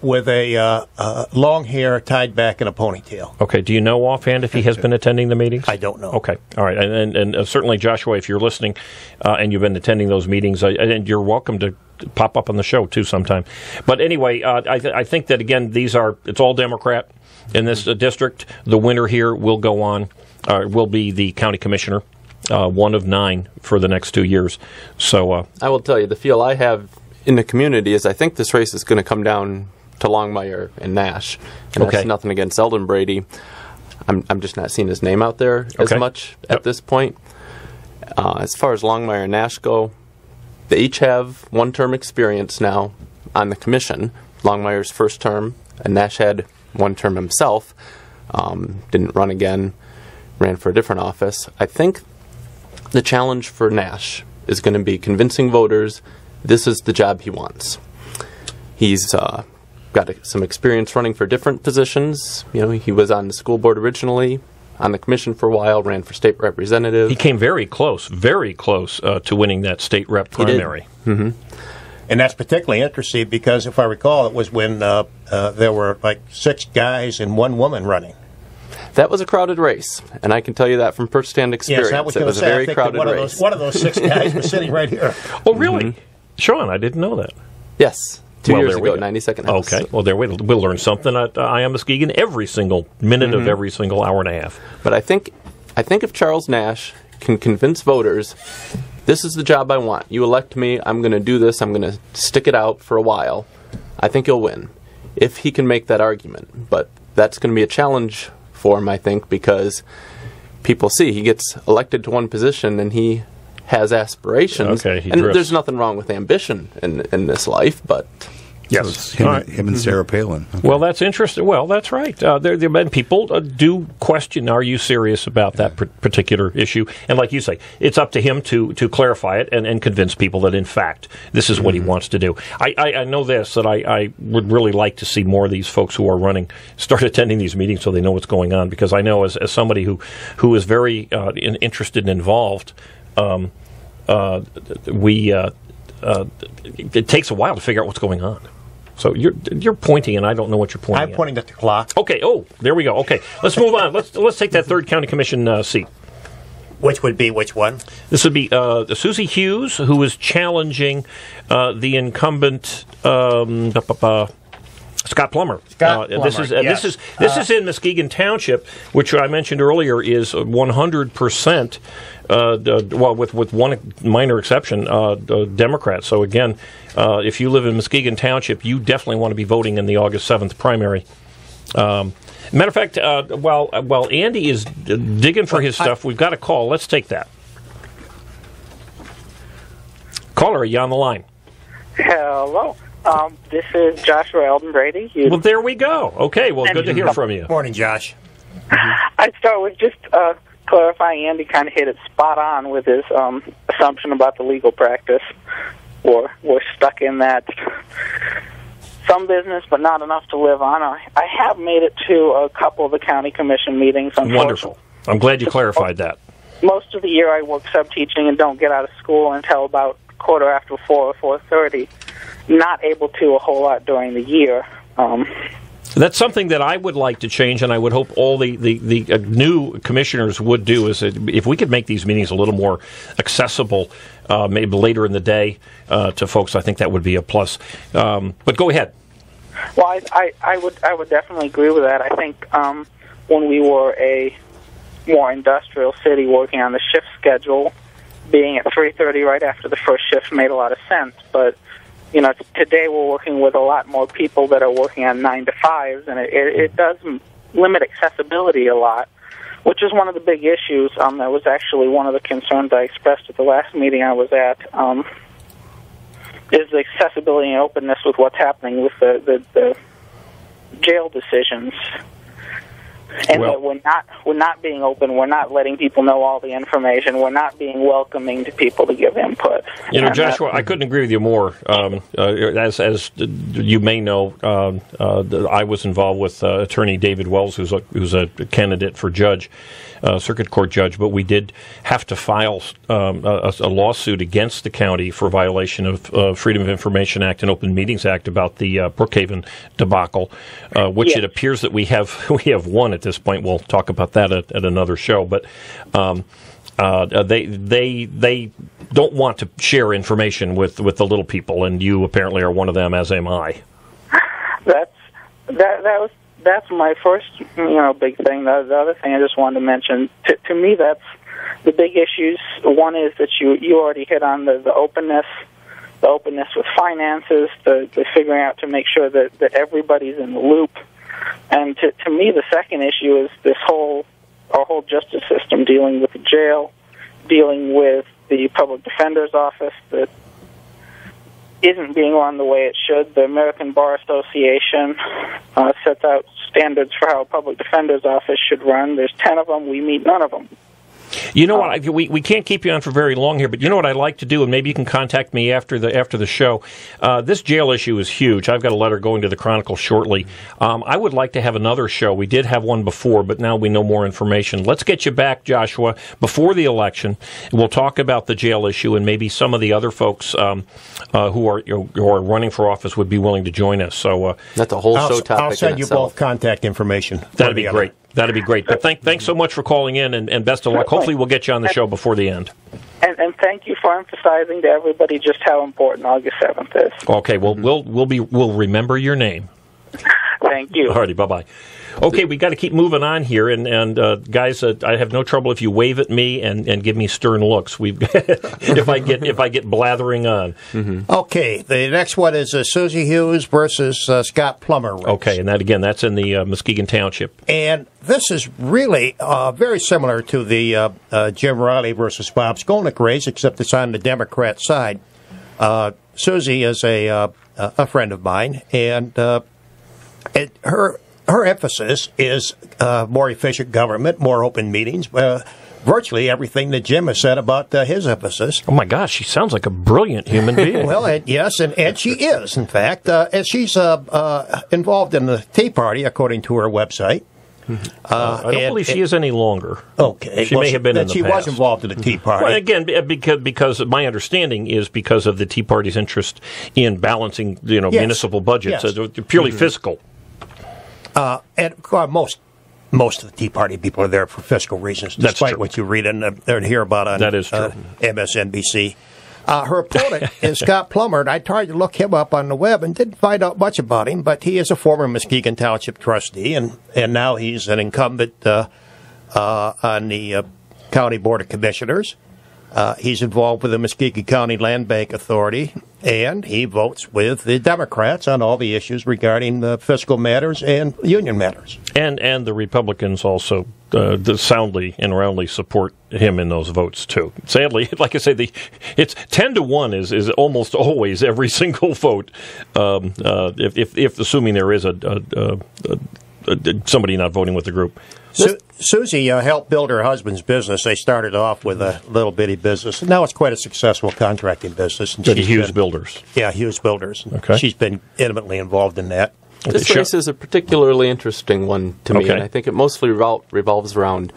With a long hair tied back in a ponytail. Okay. Do you know offhand if he has been attending the meetings? I don't know. Okay. All right. And certainly, Joshua, if you're listening and you've been attending those meetings, and you're welcome to pop up on the show, too, sometime. But anyway, I think that, again, it's all Democrat in this district. The winner here will go on, will be the county commissioner, 1 of 9 for the next 2 years. So I will tell you, the feel I have in the community is I think this race is going to come down to Longmire and Nash. And that's nothing against Eldon Brady. I'm just not seeing his name out there as much at this point. As far as Longmire and Nash go, they each have one-term experience now on the commission. Longmire's first term, and Nash had one term himself. Didn't run again, ran for a different office. I think the challenge for Nash is going to be convincing voters this is the job he wants. He's got some experience running for different positions. You know, he was on the school board originally, on the commission for a while, ran for state representative. He came very close to winning that state rep primary. And that's particularly interesting because, if I recall, it was when there were like 6 guys and 1 woman running. That was a crowded race, and I can tell you that from first-hand experience. Yes, it was a very crowded race. One of those 6 guys was sitting right here. Oh, really? Sean, I didn't know that. Yes. 2 years ago, 92nd House. Okay. Well, we'll learn something at On Muskegon every single minute of every single hour and a half. But I think if Charles Nash can convince voters, this is the job I want. You elect me, I'm going to do this, I'm going to stick it out for a while, I think he'll win. If he can make that argument. But that's going to be a challenge for him, I think, because people see he gets elected to one position and he has aspirations. Okay, and there's nothing wrong with ambition in this life, but... Yes, so him and Sarah Palin. Okay. Well, that's interesting. Well, that's right. There have been people do question, are you serious about that particular issue? And like you say, it's up to him to clarify it and convince people that, in fact, this is what he wants to do. I know this, that I would really like to see more of these folks who are running start attending these meetings so they know what's going on, because I know as somebody who is very interested and involved, it takes a while to figure out what's going on. So you're pointing, and I don't know what you're pointing at. I'm pointing at the clock. Okay. Oh, there we go. Okay, let's move on. Let's take that 3rd county commission seat. Which would be which one? This would be Susie Hughes, who is challenging the incumbent Scott Plummer. This is in Muskegon Township, which I mentioned earlier is 100%. With one minor exception, Democrat. So again, if you live in Muskegon Township, you definitely want to be voting in the August 7th primary. Matter of fact, while Andy is digging for his stuff, we've got a call. Let's take that. Caller, are you on the line? Hello. This is Joshua Eldon Brady. Well, there we go. Okay, well, good to hear from you. Morning, Josh. I'd start with just clarifying. Andy kind of hit it spot on with his assumption about the legal practice. We're stuck in that some business, but not enough to live on. I have made it to a couple of the county commission meetings. Wonderful. I'm glad you clarified that. Most of the year I work sub-teaching and don't get out of school until about 4:15 or 4:30. Not able to a whole lot during the year. That's something that I would like to change, and I would hope all the new commissioners would do, is that if we could make these meetings a little more accessible, maybe later in the day to folks, I think that would be a plus. But go ahead. Well, I would definitely agree with that. I think when we were a more industrial city working on the shift schedule, being at 3:30 right after the first shift made a lot of sense, but today we're working with a lot more people that are working on 9 to 5s, and it does limit accessibility a lot, which is one of the big issues. That was actually one of the concerns I expressed at the last meeting I was at, is the accessibility and openness with what's happening with the jail decisions. And that we're not being open. We're not letting people know all the information. We're not being welcoming to people to give input. Joshua, I couldn't agree with you more. As you may know, I was involved with Attorney David Wells, who's a candidate for judge, circuit court judge. But we did have to file a lawsuit against the county for violation of Freedom of Information Act and Open Meetings Act about the Brookhaven debacle, which it appears that we have won at this point. We'll talk about that at another show, but they don't want to share information with the little people, and you apparently are one of them, as am I. That's my first big thing. The other thing I just wanted to mention, to me, that's the big issues. One is that you already hit on the openness with finances, the figuring out to make sure that everybody's in the loop. And to me, the second issue is our whole justice system, dealing with the jail, dealing with the public defender's office that isn't being run the way it should. The American Bar Association sets out standards for how a public defender's office should run. There's 10 of them. We meet none of them. You know what? We can't keep you on for very long here, but you know what I'd like to do, and maybe you can contact me after the show. This jail issue is huge. I've got a letter going to the Chronicle shortly. I would like to have another show. We did have one before, but now we know more information. Let's get you back, Joshua, before the election. We'll talk about the jail issue, and maybe some of the other folks who are running for office would be willing to join us. So that's a whole show topic. I'll send you both contact information. That'd be great. That'd be great. But thanks so much for calling in, and best of luck. Hopefully we'll get you on the show before the end. And thank you for emphasizing to everybody just how important August 7th is. Okay, well, we'll remember your name. Thank you. All righty, bye-bye. Okay, we got to keep moving on here, and guys, I have no trouble if you wave at me and give me stern looks. if I get blathering on. Mm-hmm. Okay, the next one is Susie Hughes versus Scott Plummer race. Okay, and that's in the Muskegon Township. And this is really very similar to the Jim Riley versus Bob Skolnick race, except it's on the Democrat side. Susie is a friend of mine, and her emphasis is more efficient government, more open meetings, virtually everything that Jim has said about his emphasis. Oh, my gosh, she sounds like a brilliant human being. Well, yes, and she is, in fact. And she's involved in the Tea Party, according to her website. I don't believe she is any longer. Okay. She may have been in the past. She was involved in the Tea Party. Well, again, because my understanding is because of the Tea Party's interest in balancing, municipal budgets. Yes. Purely fiscal. And most of the Tea Party people are there for fiscal reasons, despite what you read and hear about on MSNBC. Her opponent is Scott Plummer, and I tried to look him up on the web and didn't find out much about him, but he is a former Muskegon Township trustee, and now he's an incumbent on the County Board of Commissioners. He's involved with the Muskegon County Land Bank Authority, and he votes with the Democrats on all the issues regarding the fiscal matters and union matters. And the Republicans also soundly and roundly support him in those votes, too. Sadly, like I say, it's 10-1 is almost always every single vote, if assuming there is somebody not voting with the group. Susie helped build her husband's business. They started off with a little bitty business, and now it's quite a successful contracting business. And Hughes Builders. Yeah, Hughes Builders. Okay. She's been intimately involved in that. This race is a particularly interesting one to me, and I think it mostly revolves around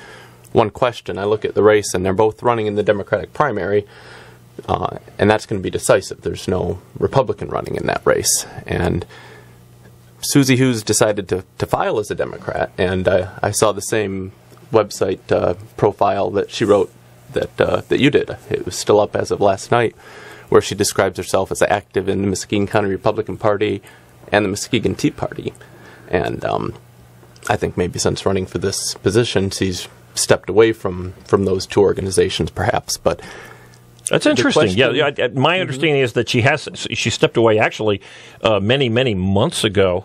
one question. I look at the race, and they're both running in the Democratic primary, and that's going to be decisive. There's no Republican running in that race. And Susie Hughes decided to file as a Democrat, and I saw the same website profile that she wrote that you did. It was still up as of last night, where she describes herself as active in the Muskegon County Republican Party and the Muskegon Tea Party. And I think maybe since running for this position, she's stepped away from those two organizations, perhaps. But that's interesting. Yeah, my understanding is that she stepped away actually many months ago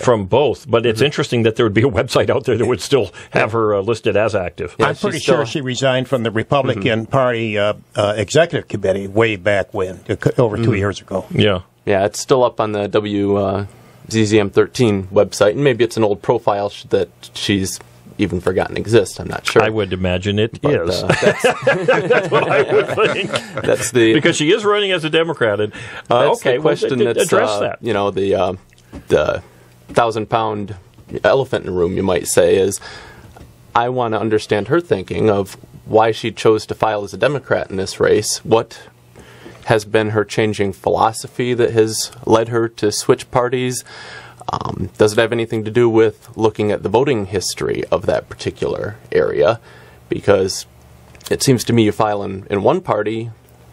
from both. But it's interesting that there would be a website out there that would still have her listed as active. Yeah, I'm pretty sure she resigned from the Republican Party executive committee way back when, over 2 years ago. Yeah, it's still up on the WZZM 13 website, and maybe it's an old profile that she's even forgotten exists. I'm not sure. I would imagine it is. That's what I would think. That's because she is running as a Democrat. And, that's the question. That's address that. You know, the 1,000-pound elephant in the room, you might say, is I want to understand her thinking of why she chose to file as a Democrat in this race. What has been her changing philosophy that has led her to switch parties? Does it have anything to do with looking at the voting history of that particular area? Because it seems to me you file in one party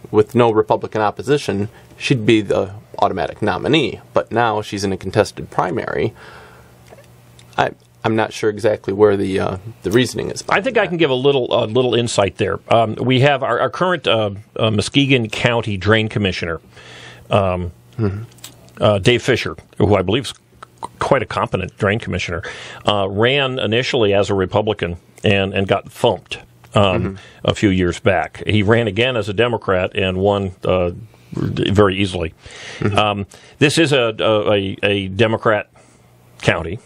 with no Republican opposition, she'd be the automatic nominee. But now she's in a contested primary. I'm not sure exactly where the reasoning is. I think I can give a little insight there. We have our current Muskegon County Drain Commissioner, Dave Fisher, who I believe is quite a competent drain commissioner, ran initially as a Republican and got thumped a few years back. He ran again as a Democrat and won very easily. This is a Democrat county,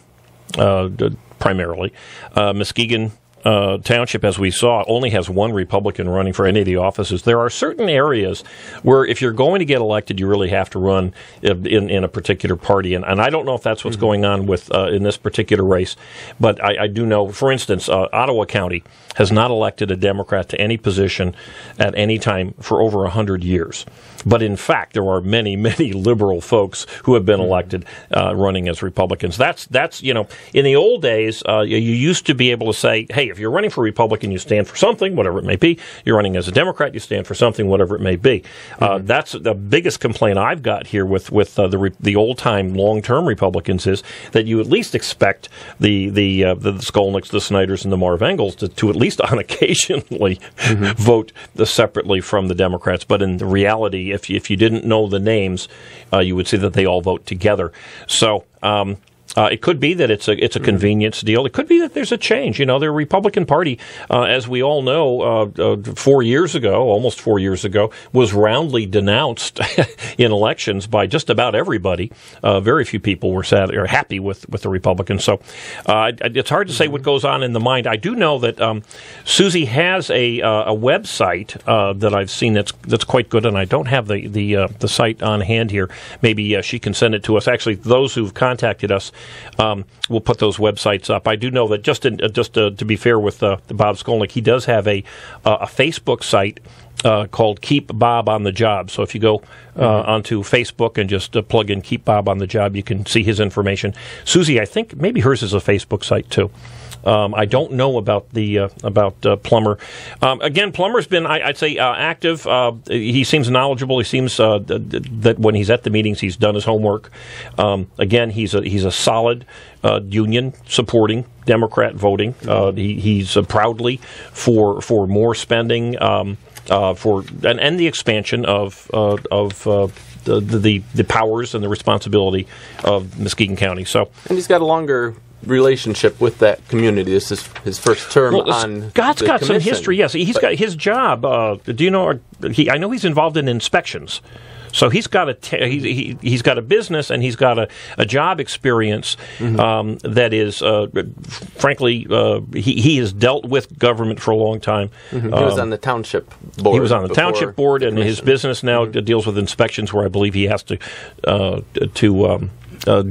primarily. Muskegon Township, as we saw, only has one Republican running for any of the offices. There are certain areas where if you're going to get elected, you really have to run in a particular party. And I don't know if that's what's going on with in this particular race, but I do know, for instance, Ottawa County has not elected a Democrat to any position at any time for over 100 years. But in fact, there are many liberal folks who have been elected running as Republicans. That's in the old days, you used to be able to say, hey, if you're running for Republican, you stand for something, whatever it may be. You're running as a Democrat, you stand for something, whatever it may be. That's the biggest complaint I've got here with the old-time, long-term Republicans is that you at least expect the Skolnicks, the Snyders, and the Marv Engels to at least on occasionally vote separately from the Democrats. But in the reality, if you didn't know the names, you would see that they all vote together. So it could be that it's a convenience deal. It could be that there's a change. The Republican Party, as we all know, 4 years ago, almost 4 years ago, was roundly denounced in elections by just about everybody. Very few people were happy with the Republicans. So it's hard to say what goes on in the mind. I do know that Susie has a website that I've seen that's quite good, and I don't have the site on hand here. Maybe she can send it to us. Actually, those who've contacted us, we'll put those websites up. I do know that just to be fair with Bob Skolnick, he does have a Facebook site called Keep Bob on the Job. So if you go onto Facebook and just plug in Keep Bob on the Job, you can see his information. Susie, I think maybe hers is a Facebook site too. I don't know about Plummer. Again, Plummer's been, I'd say, active. He seems knowledgeable. He seems that when he's at the meetings, he's done his homework. Again, he's a solid union supporting Democrat voting. He's proudly for more spending and the expansion of the powers and the responsibility of Muskegon County. So, and he's got a longer relationship with that community. This is his first term on Scott's got commission. some history. Yes, he's got his job. Do you know? I know he's involved in inspections. So he's got he's got a business and he's got a job experience that is, frankly, he has dealt with government for a long time. He was on the township board. He was on the township board, and his business now deals with inspections, where I believe he has to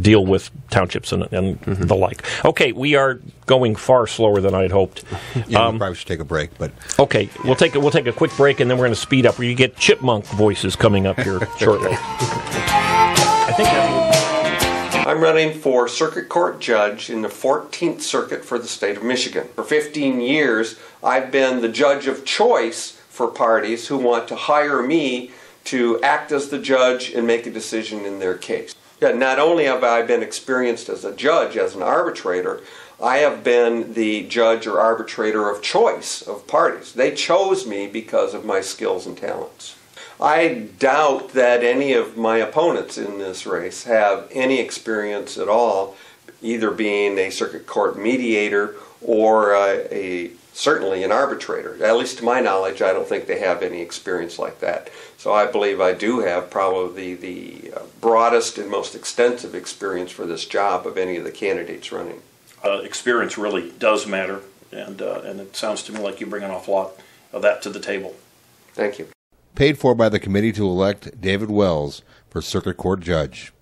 deal with townships and the like. Okay, we are going far slower than I had hoped. Yeah, we probably should take a break, but okay, we'll take a quick break, and then we're going to speed up. You get chipmunk voices coming up here shortly. I think I'm running for circuit court judge in the 14th Circuit for the state of Michigan. For 15 years, I've been the judge of choice for parties who want to hire me to act as the judge and make a decision in their case. Yeah, not only have I been experienced as a judge, as an arbitrator, I have been the judge or arbitrator of choice of parties. They chose me because of my skills and talents. I doubt that any of my opponents in this race have any experience at all, either being a circuit court mediator or certainly an arbitrator. At least to my knowledge, I don't think they have any experience like that. So I believe I do have probably the broadest and most extensive experience for this job of any of the candidates running. Experience really does matter, and it sounds to me like you bring an awful lot of that to the table. Thank you. Paid for by the committee to elect David Wells for Circuit Court Judge.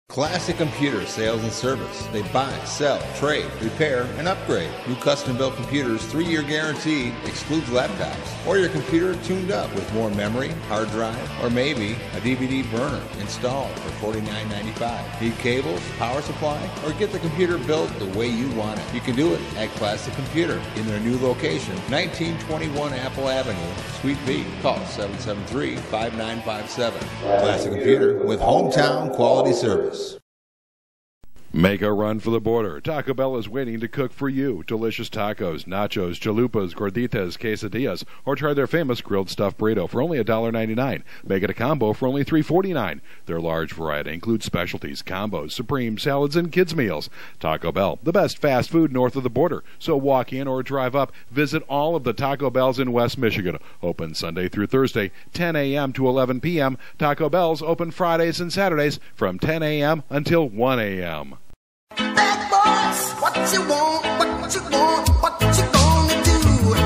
Classic Computer Sales and Service. They buy, sell, trade, repair, and upgrade. New custom-built computers, 3-year guarantee, excludes laptops. Or your computer tuned up with more memory, hard drive, or maybe a DVD burner installed for $49.95. Need cables, power supply, or get the computer built the way you want it? You can do it at Classic Computer in their new location, 1921 Apple Avenue, Suite B. Call 773-5957. Classic Computer with hometown quality service. Make a run for the border. Taco Bell is waiting to cook for you. Delicious tacos, nachos, chalupas, gorditas, quesadillas, or try their famous grilled stuffed burrito for only $1.99. Make it a combo for only $3.49. Their large variety includes specialties, combos, supreme, salads, and kids' meals. Taco Bell, the best fast food north of the border. So walk in or drive up. Visit all of the Taco Bells in West Michigan. Open Sunday through Thursday, 10 a.m. to 11 p.m. Taco Bell's open Fridays and Saturdays from 10 a.m. until 1 a.m. Bad boys, what you want, what you want, what you gonna do when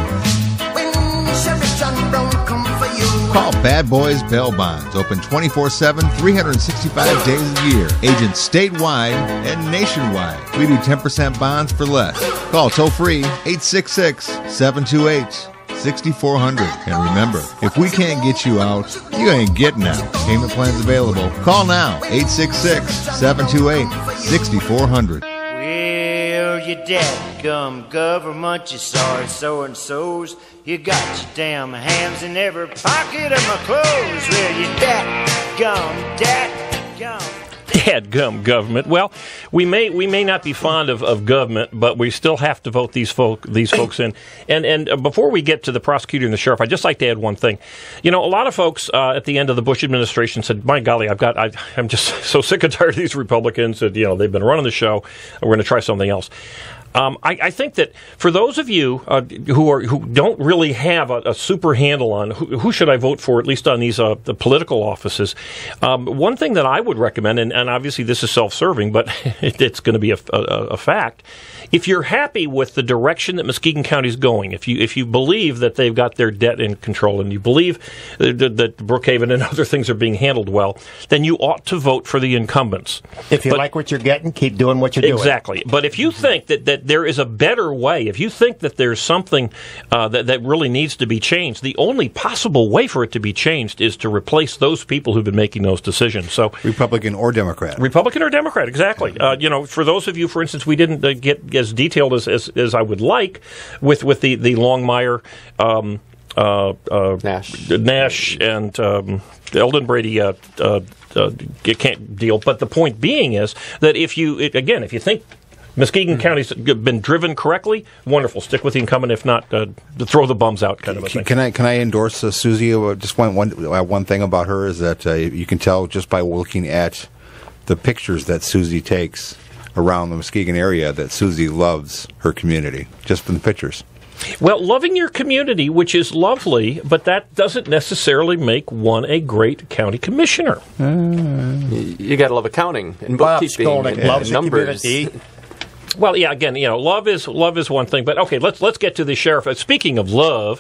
Sheriff John Brown come for you? Call Bad Boys Bail Bonds. Open 24/7, 365 days a year. Agents statewide and nationwide. We do 10% bonds for less. Call toll free 866-728-6400. And remember, if we can't get you out, you ain't getting out. Payment plans available. Call now, 866-728-6400. Well, you dadgum government, you sorry so-and-sos. You got your damn hands in every pocket of my clothes. Well, you dadgum. Dadgum government. Well, we may not be fond of government, but we still have to vote these folks in. And before we get to the prosecutor and the sheriff, I'd just like to add one thing. You know, a lot of folks at the end of the Bush administration said, "My golly, I'm just so sick and tired of these Republicans that they've been running the show. We're going to try something else." I think that for those of you who don't really have a super handle on who should I vote for, at least on these the political offices, one thing that I would recommend, and obviously this is self-serving, but it's going to be a fact. If you're happy with the direction that Muskegon County is going, if you believe that they've got their debt in control, and you believe that Brookhaven and other things are being handled well, then you ought to vote for the incumbents. If you like what you're getting, keep doing what you're doing. Exactly. But if you think that there is a better way, if you think that there's something that really needs to be changed, the only possible way for it to be changed is to replace those people who've been making those decisions. So Republican or Democrat. Republican or Democrat, exactly. For those of you, for instance, we didn't get as detailed as I would like with the Longmire, Nash, and Eldon Brady can't deal. But the point being is that if you think Muskegon County's been driven correctly, wonderful. Stick with the incumbent. If not, throw the bums out, kind of a thing. Can I endorse Susie? Just one thing about her is that you can tell just by looking at the pictures that Susie takes around the Muskegon area that Susie loves her community, just from the pictures. Well, loving your community, which is lovely, but that doesn't necessarily make one a great county commissioner. You got to love accounting and bookkeeping and loves numbers. the community. Well, yeah. Again, love is one thing, but okay. Let's get to the sheriff. Speaking of love,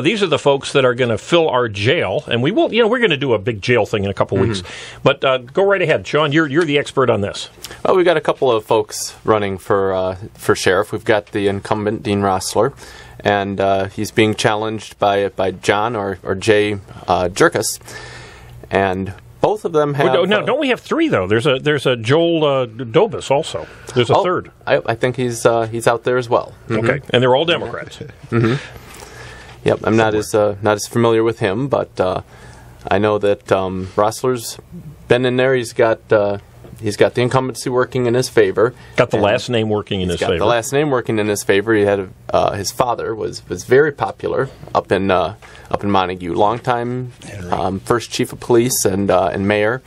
these are the folks that are going to fill our jail, and we will. We're going to do a big jail thing in a couple weeks. But go right ahead, Sean. You're the expert on this. Well, we've got a couple of folks running for sheriff. We've got the incumbent Dean Rossler, and he's being challenged by John or Jay Jerkus, and both of them have. No, don't we have three though? There's a Joel Dobus also. There's a third. I think he's out there as well. Okay, and they're all Democrats. Yep, I'm not as familiar with him, but I know that Rossler's been in there. He's got the incumbency working in his favor. Got the last name working in his favor. The last name working in his favor. He had his father was very popular up in Montague, longtime first chief of police and mayor,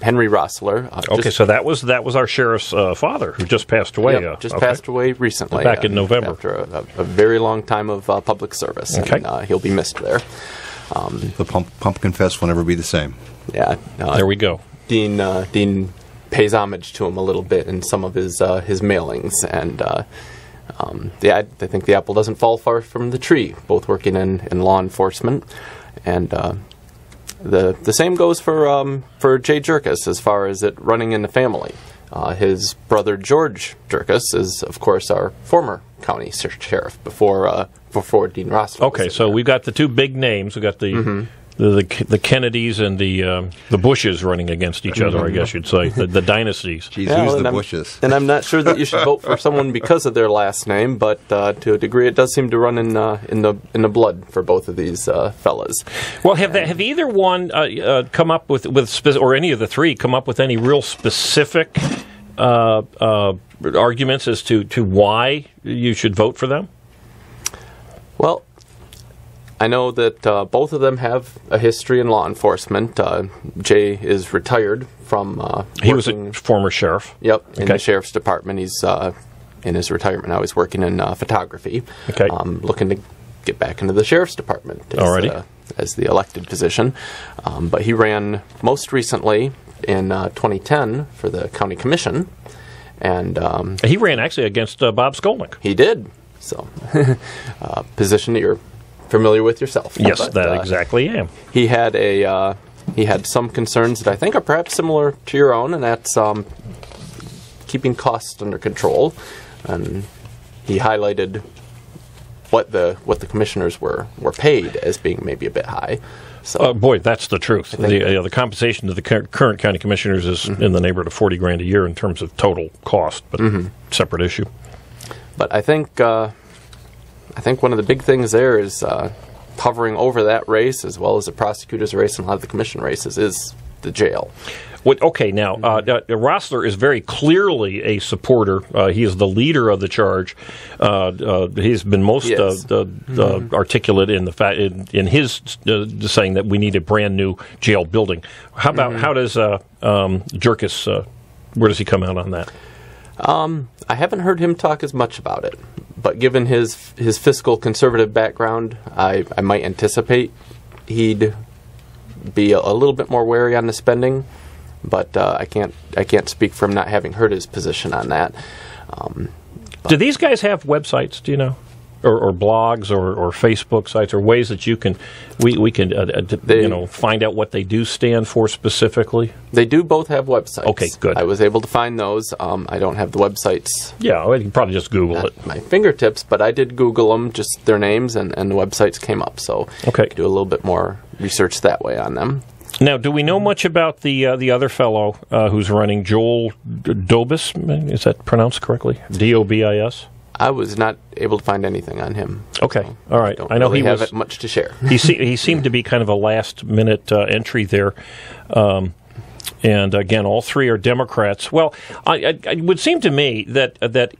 Henry Rossler. So that was our sheriff's father who just passed away. Passed away recently, back in November after a very long time of public service. Okay. And he'll be missed there. The pumpkin fest will never be the same. Yeah, there we go. Dean pays homage to him a little bit in some of his mailings, and I think the apple doesn't fall far from the tree. Both working in law enforcement, and the same goes for Jay Jerkus as far as it running in the family. His brother George Jerkus is, of course, our former county sheriff before Dean Rossler. Okay, so we've got the two big names. We've got the Kennedys and the Bushes running against each other, I guess you'd say, the dynasties. Who's the Bushes? And I'm not sure that you should vote for someone because of their last name, but to a degree, it does seem to run in the blood for both of these fellas. Well, have either one come up with or any of the three come up with any real specific arguments as to why you should vote for them? Well, I know that both of them have a history in law enforcement. Jay is retired from he was a former sheriff. Yep, in the sheriff's department. He's in his retirement now. He's working in photography. Okay. Looking to get back into the sheriff's department as the elected position. But he ran most recently in 2010 for the county commission. And he ran actually against Bob Skolnick. He did. So, position that you're familiar with yourself. Yes, that exactly am. He had some concerns that I think are perhaps similar to your own, and that's keeping costs under control. And he highlighted what the commissioners were paid as being maybe a bit high. So, boy, that's the truth. The compensation to the current county commissioners is in the neighborhood of $40,000 a year in terms of total cost, but separate issue. But I think one of the big things there is hovering over that race, as well as the prosecutor's race and a lot of the commission races, is the jail. Now, Rossler is very clearly a supporter. He is the leader of the charge. He's been most articulate in the fact in his saying that we need a brand new jail building. How does Jerkus? Where does he come out on that? I haven't heard him talk as much about it, but given his fiscal conservative background, I might anticipate he'd be a little bit more wary on the spending. But I can't speak for him not having heard his position on that. Do these guys have websites? Do you know, or blogs, or Facebook sites, or ways that we can find out what they do stand for specifically? They do both have websites. Okay, good. I was able to find those. I don't have the websites. Yeah, you can probably just Google it. My fingertips, but I did Google them, just their names, and the websites came up. So I could do a little bit more research that way on them. Now, do we know much about the other fellow who's running, Joel Dobus? Is that pronounced correctly? Dobis? I was not able to find anything on him. Okay, so all right. I know he have much to share. He seemed to be kind of a last-minute entry there. And again, all three are Democrats. Well, it would seem to me that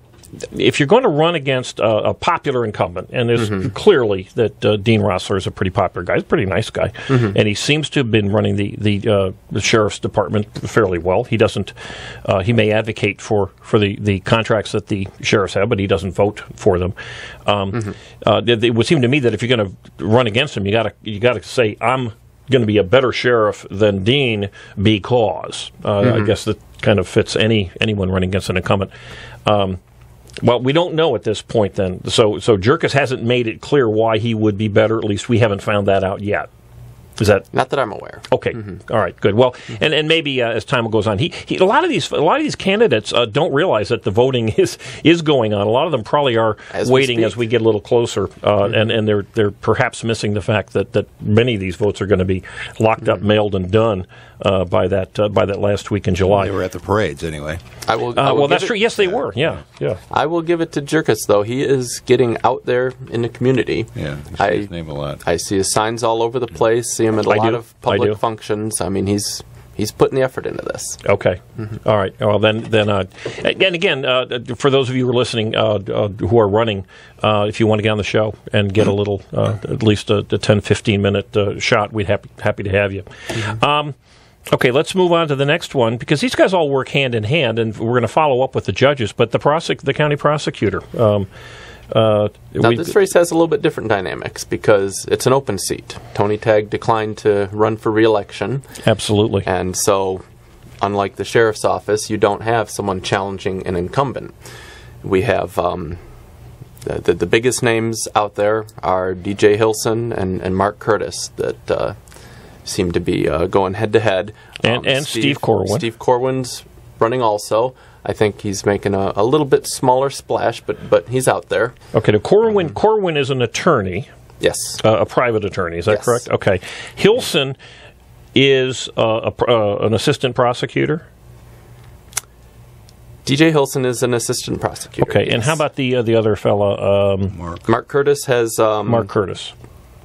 if you're going to run against a popular incumbent, and there's clearly that Dean Rossler is a pretty popular guy, he's a pretty nice guy, and he seems to have been running the sheriff's department fairly well. He doesn't, he may advocate for the contracts that the sheriffs have, but he doesn't vote for them. It would seem to me that if you're going to run against him, you got to say, I'm going to be a better sheriff than Dean because I guess that kind of fits anyone running against an incumbent. Well, we don't know at this point then. So Jerkis hasn't made it clear why he would be better. At least we haven't found that out yet. Is that not that I'm aware? Okay, all right, good. Well, and maybe as time goes on, he a lot of these candidates don't realize that the voting is going on. A lot of them probably are waiting as we get a little closer, and they're perhaps missing the fact that many of these votes are going to be locked up, mailed, and done by that last week in July. They were at the parades anyway. I will well, that's true. Yes, they were. Yeah. I will give it to Jerkis, though. He is getting out there in the community. Yeah, you see his name a lot. I see his signs all over the place. See him at a lot of public functions. I mean, he's putting the effort into this. Okay. All right. Well, then, and again, for those of you who are listening who are running, if you want to get on the show and get a little, at least a 10, 15-minute shot, we'd happy to have you. Okay, let's move on to the next one, because these guys all work hand in hand, and we're going to follow up with the judges, but the county prosecutor. Now, this race has a little bit different dynamics because it's an open seat. Tony Tagg declined to run for re-election. Absolutely. And so, unlike the sheriff's office, you don't have someone challenging an incumbent. We have the biggest names out there are DJ Hilson and Mark Curtis that seem to be going head-to-head. And Steve Corwin. Steve Corwin's running also. I think he's making a little bit smaller splash, but he's out there. Okay, Corwin is an attorney. Yes. A private attorney, is that correct? Okay. Hilson is an assistant prosecutor? DJ Hilson is an assistant prosecutor. Okay, and how about the other fella? Mark Curtis has... Mark Curtis.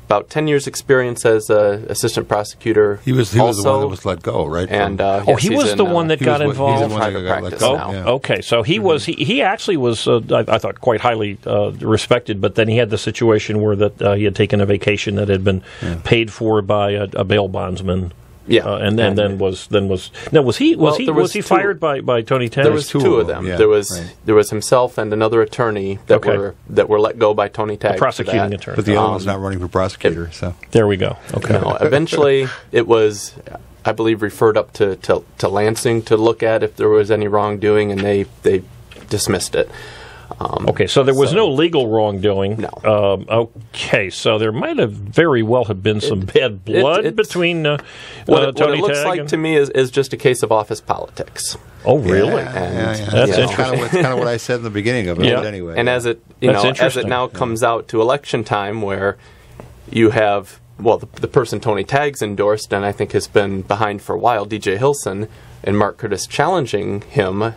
About 10 years' experience as assistant prosecutor. He was the one that was let go, right? And he was the one that got involved. He's the one that got let go. Now. Yeah. Okay, so he was he actually was I thought quite highly respected, but then he had the situation where that he had taken a vacation that had been paid for by a bail bondsman. Yeah, and then was he fired by Tony Tagg? There was two of them. Yeah, there was himself and another attorney that were let go by Tony Tagg. The prosecuting attorney, but the other one's not running for prosecutor. So there we go. Okay. No, eventually it was, I believe, referred up to Lansing to look at if there was any wrongdoing, and they dismissed it. Okay, so there was no legal wrongdoing. No. Okay, so there might have very well have been some bad blood between Tony Tagg. What it looks like to me is just a case of office politics. Oh, really? Yeah. That's interesting. It's kind of what I said in the beginning of it. Yeah. Anyway, and as it now comes out to election time, where you have the person Tony Tagg's endorsed, and I think has been behind for a while, DJ Hilson, and Mark Curtis challenging him.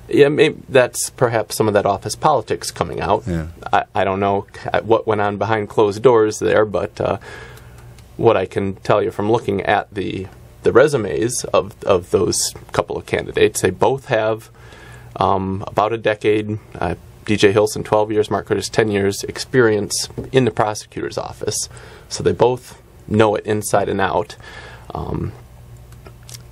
Yeah, maybe that's perhaps some of that office politics coming out. Yeah. I don't know what went on behind closed doors there, but what I can tell you from looking at the resumes of those couple of candidates, they both have about a decade, DJ Hilson 12 years, Mark Curtis 10 years, experience in the prosecutor's office. So they both know it inside and out.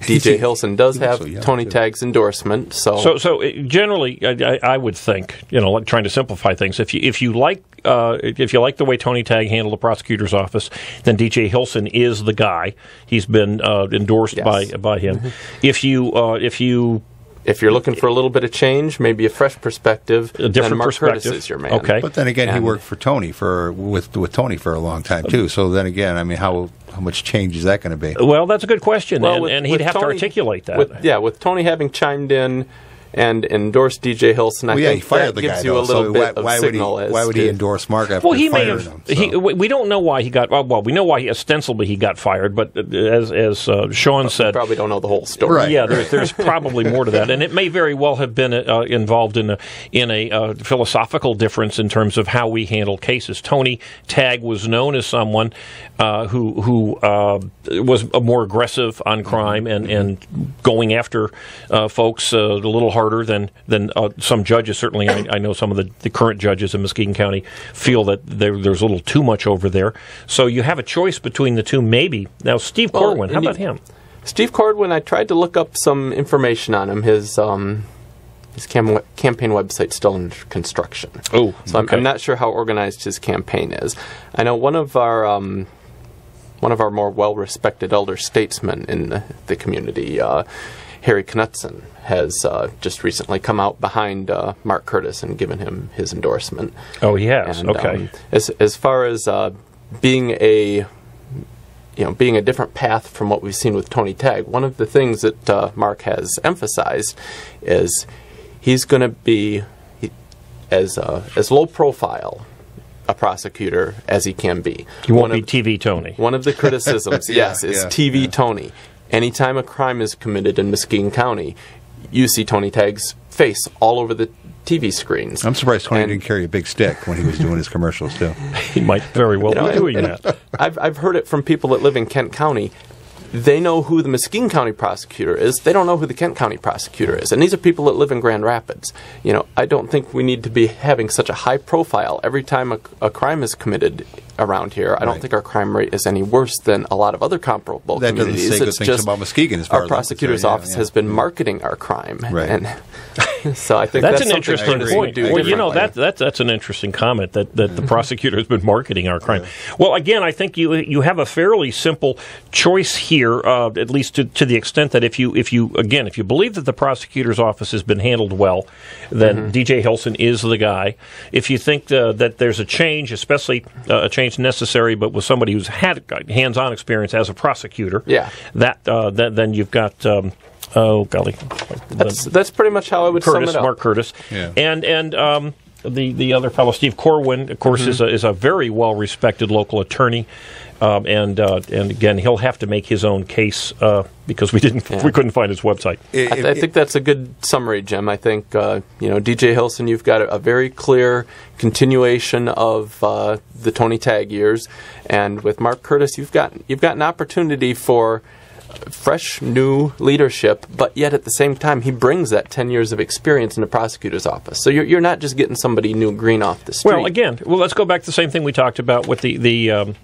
DJ Hilson does have Tony Tagg's endorsement, so generally, I would think, like trying to simplify things. If you like the way Tony Tagg handled the prosecutor's office, then DJ Hilson is the guy. He's been endorsed by him. Mm-hmm. If you're looking for a little bit of change, maybe a fresh perspective, a different Mark perspective. Curtis is your man. Okay, but then again, he worked for Tony with Tony for a long time too. So then again, I mean, how much change is that going to be? Well, that's a good question, Well, and he'd have to articulate that. With Tony having chimed in and endorsed DJ Hilson, I think he fired that the gives guy, you a little bit of signal. Why would he endorse Mark after he may fired have. him? We don't know why he got. Well, we know why ostensibly he got fired, but as Sean said, we probably don't know the whole story. Right. Yeah, there's probably more to that, and it may very well have been involved in a philosophical difference in terms of how we handle cases. Tony Tagg was known as someone who was more aggressive on crime and going after folks a little harder than some judges. Certainly, I know some of the current judges in Muskegon County feel that there's a little too much over there. So you have a choice between the two, maybe. Now, Steve Corwin, how about him? Steve Corwin, I tried to look up some information on him. His campaign website's still in construction. Oh, so I'm not sure how organized his campaign is. I know one of our more well-respected elder statesmen in the community, Harry Knutson, has just recently come out behind Mark Curtis and given him his endorsement. Oh, he has. And, okay. As far as being a different path from what we've seen with Tony Tagg, one of the things that Mark has emphasized is he's going to be as low profile a prosecutor as he can be. He won't be TV Tony. One of the criticisms, is TV Tony. Anytime a crime is committed in Muskegon County, you see Tony Tagg's face all over the TV screens. I'm surprised Tony didn't carry a big stick when he was doing his commercials, too. He might very well be doing that. I've heard it from people that live in Kent County. They know who the Muskegon County prosecutor is. They don't know who the Kent County prosecutor is. And these are people that live in Grand Rapids. I don't think we need to be having such a high profile every time a crime is committed around here. I don't think our crime rate is any worse than a lot of other comparable communities. That doesn't say good things about Muskegon as far as our prosecutor's office has been marketing our crime. Right. And so I think that's an interesting point. Well, that's an interesting comment that the prosecutor has been marketing our crime. Right. Well, again, I think you have a fairly simple choice here, at least to the extent that if you believe that the prosecutor's office has been handled well, then DJ Hilson is the guy. If you think that there's a change, especially a change necessary, but with somebody who's had hands-on experience as a prosecutor, then you've got. Oh golly, that's pretty much how I would sum it up. Mark Curtis, and the other fellow, Steve Corwin, of course, is a very well respected local attorney, and again he'll have to make his own case because we couldn't find his website. I think that's a good summary, Jim. I think DJ Hilson, you've got a very clear continuation of the Tony Tagg years, and with Mark Curtis, you've got an opportunity for fresh, new leadership, but yet at the same time, he brings that 10 years of experience in the prosecutor's office. So you're not just getting somebody new green off the street. Well, let's go back to the same thing we talked about with the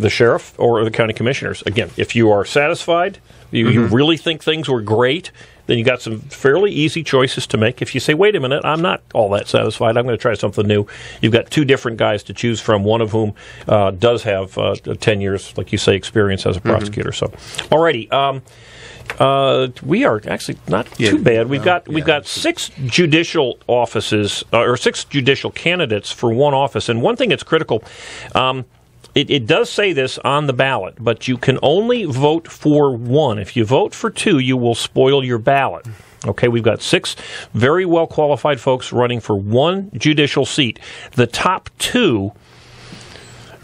sheriff or the county commissioners. Again, if you are satisfied, you really think things were great, then you got some fairly easy choices to make. If you say, wait a minute, I'm not all that satisfied, I'm going to try something new, you've got two different guys to choose from, one of whom does have 10 years, like you say, experience as a prosecutor. So, all righty. We are actually not too bad. We've got 6 judicial offices, or 6 judicial candidates for one office. And one thing that's critical, it does say this on the ballot, but you can only vote for one. If you vote for 2, you will spoil your ballot. Okay, we've got 6 very well-qualified folks running for one judicial seat. The top 2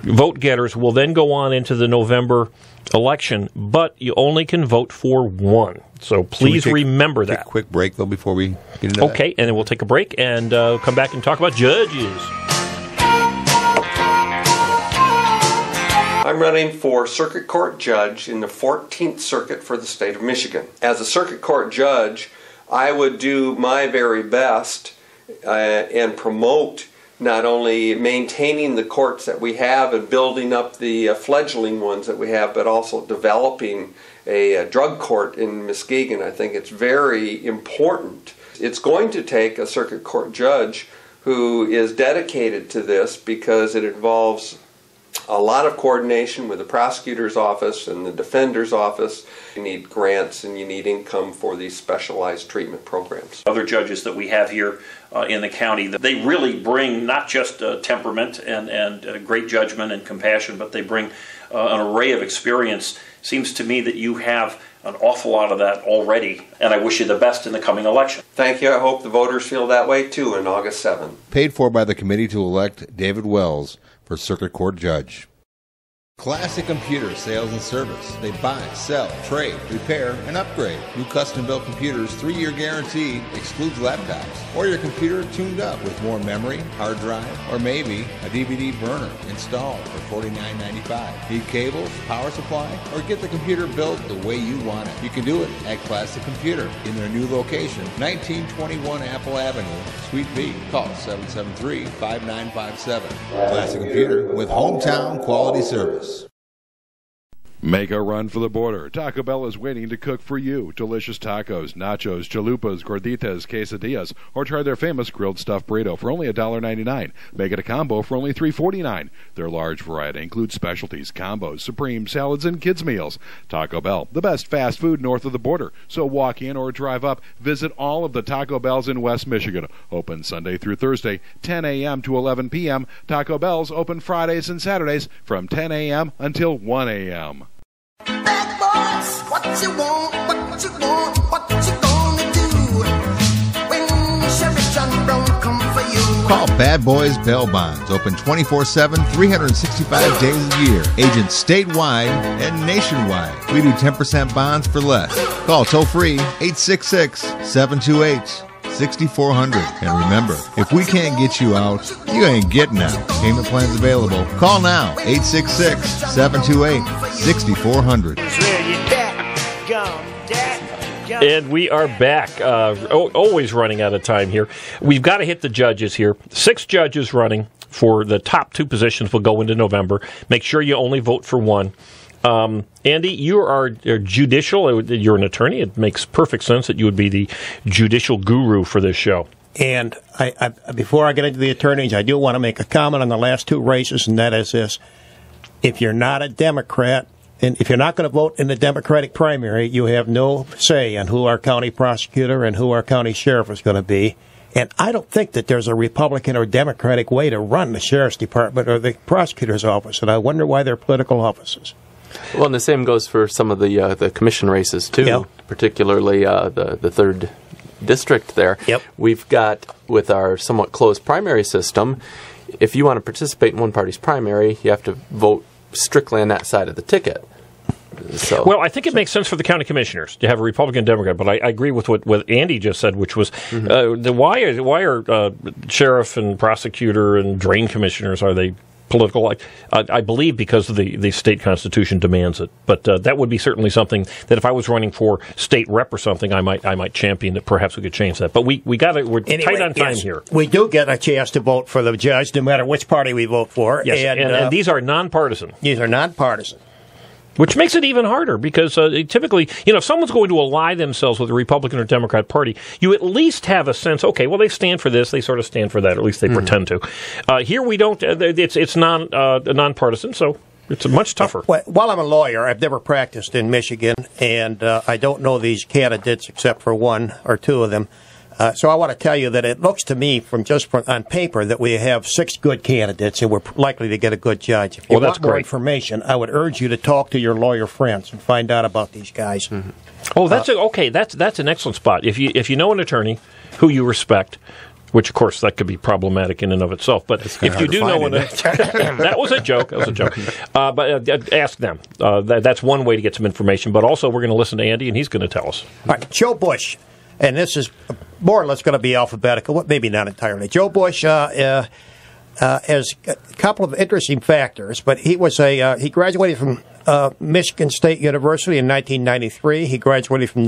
vote-getters will then go on into the November election, but you only can vote for one. So please remember that. Take a quick break, though, before we get into that. Okay, and then we'll take a break and come back and talk about judges. I'm running for Circuit Court Judge in the 14th Circuit for the state of Michigan. As a Circuit Court Judge, I would do my very best and promote not only maintaining the courts that we have and building up the fledgling ones that we have, but also developing a drug court in Muskegon. I think it's very important. It's going to take a Circuit Court Judge who is dedicated to this because it involves a lot of coordination with the prosecutor's office and the defender's office. You need grants and you need income for these specialized treatment programs. Other judges that we have here in the county, they really bring not just temperament and great judgment and compassion, but they bring an array of experience. Seems to me that you have an awful lot of that already, and I wish you the best in the coming election. Thank you. I hope the voters feel that way too on August 7th. Paid for by the committee to elect David Wells for Circuit Court Judge. Classic Computer Sales and Service. They buy, sell, trade, repair, and upgrade. New custom-built computers, 3-year guarantee, excludes laptops. Or your computer tuned up with more memory, hard drive, or maybe a DVD burner installed for $49.95. Need cables, power supply, or get the computer built the way you want it? You can do it at Classic Computer in their new location, 1921 Apple Avenue, Suite B. Call 773-5957. Classic Computer with hometown quality service. Make a run for the border. Taco Bell is waiting to cook for you. Delicious tacos, nachos, chalupas, gorditas, quesadillas, or try their famous grilled stuffed burrito for only $1.99. Make it a combo for only $3.49. Their large variety includes specialties, combos, supreme, salads, and kids' meals. Taco Bell, the best fast food north of the border. So walk in or drive up. Visit all of the Taco Bells in West Michigan. Open Sunday through Thursday, 10 a.m. to 11 p.m. Taco Bell's open Fridays and Saturdays from 10 a.m. until 1 a.m. Bad boys, what you want, what you want, what you gonna do when Chevy John Brown come for you? Call Bad Boys Bail Bonds. Open 24/7, 365 days a year. Agents statewide and nationwide. We do 10% bonds for less. Call toll free 866-728-6400. And remember, if we can't get you out, you ain't getting out. Payment plans available. Call now, 866-728-6400. And we are back. Always running out of time here. We've got to hit the judges here. 6 judges running for the top 2 positions will go into November. Make sure you only vote for one. Andy, you are judicial. You're an attorney. It makes perfect sense that you would be the judicial guru for this show. And I before I get into the attorneys, I do want to make a comment on the last 2 races, and that is this. If you're not a Democrat, and if you're not going to vote in the Democratic primary, you have no say on who our county prosecutor and who our county sheriff is going to be. And I don't think that there's a Republican or Democratic way to run the sheriff's department or the prosecutor's office, and I wonder why they're political offices. Well, and the same goes for some of the commission races, too, yep. Particularly the 3rd district there. Yep. We've got, with our somewhat closed primary system, if you want to participate in one party's primary, you have to vote strictly on that side of the ticket. So, well, I think it makes sense for the county commissioners to have a Republican and Democrat, but I agree with what Andy just said, which was why are sheriff and prosecutor and drain commissioners, are they political? I believe because of the state constitution demands it, but that would be certainly something that if I was running for state rep or something, I might champion that. Perhaps we could change that. But we're tight on time here. We do get a chance to vote for the judge, no matter which party we vote for. Yes, and these are nonpartisan. These are nonpartisan. Which makes it even harder because typically, if someone's going to ally themselves with the Republican or Democrat Party, you at least have a sense, okay, well, they stand for this, they sort of stand for that, or at least they pretend to. Here we don't, it's nonpartisan, so it's much tougher. While I'm a lawyer, I've never practiced in Michigan, and I don't know these candidates except for 1 or 2 of them. So I want to tell you that it looks to me, from on paper, that we have 6 good candidates, and we're likely to get a good judge. If you want more information, I would urge you to talk to your lawyer friends and find out about these guys. Mm-hmm. Oh, that's that's an excellent spot. If you know an attorney who you respect, which of course that could be problematic in and of itself, but if you do know one, that was a joke. But ask them. That's one way to get some information. But also, we're going to listen to Andy, and he's going to tell us. All right, Joe Bush. And this is more or less going to be alphabetical, maybe not entirely. Joe Bush has a couple of interesting factors, but he graduated from Michigan State University in 1993. He graduated from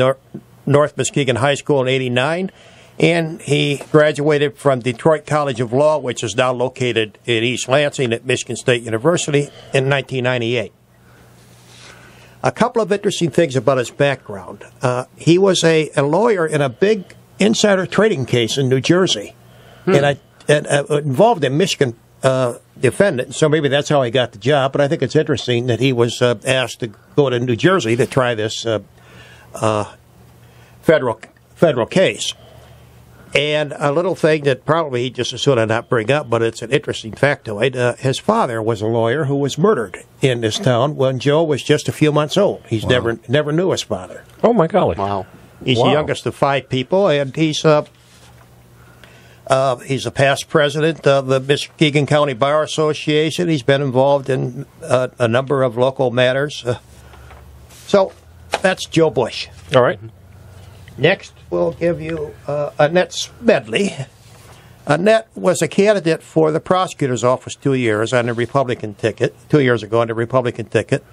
North Muskegon High School in 1989, and he graduated from Detroit College of Law, which is now located in East Lansing at Michigan State University, in 1998. A couple of interesting things about his background. He was a lawyer in a big insider trading case in New Jersey, and involved a Michigan defendant, so maybe that's how he got the job. But I think it's interesting that he was asked to go to New Jersey to try this federal case. And a little thing that probably he just should have not bring up, but it's an interesting factoid. His father was a lawyer who was murdered in this town when Joe was just a few months old. He's never knew his father. Oh, my golly. Wow. He's the youngest of 5 people, and he's He's a past president of the Muskegon County Bar Association. He's been involved in a number of local matters. So that's Joe Bush. All right. Next, we'll give you Annette Smedley. Annette was a candidate for the prosecutor's office 2 years on the Republican ticket, 2 years ago on the Republican ticket.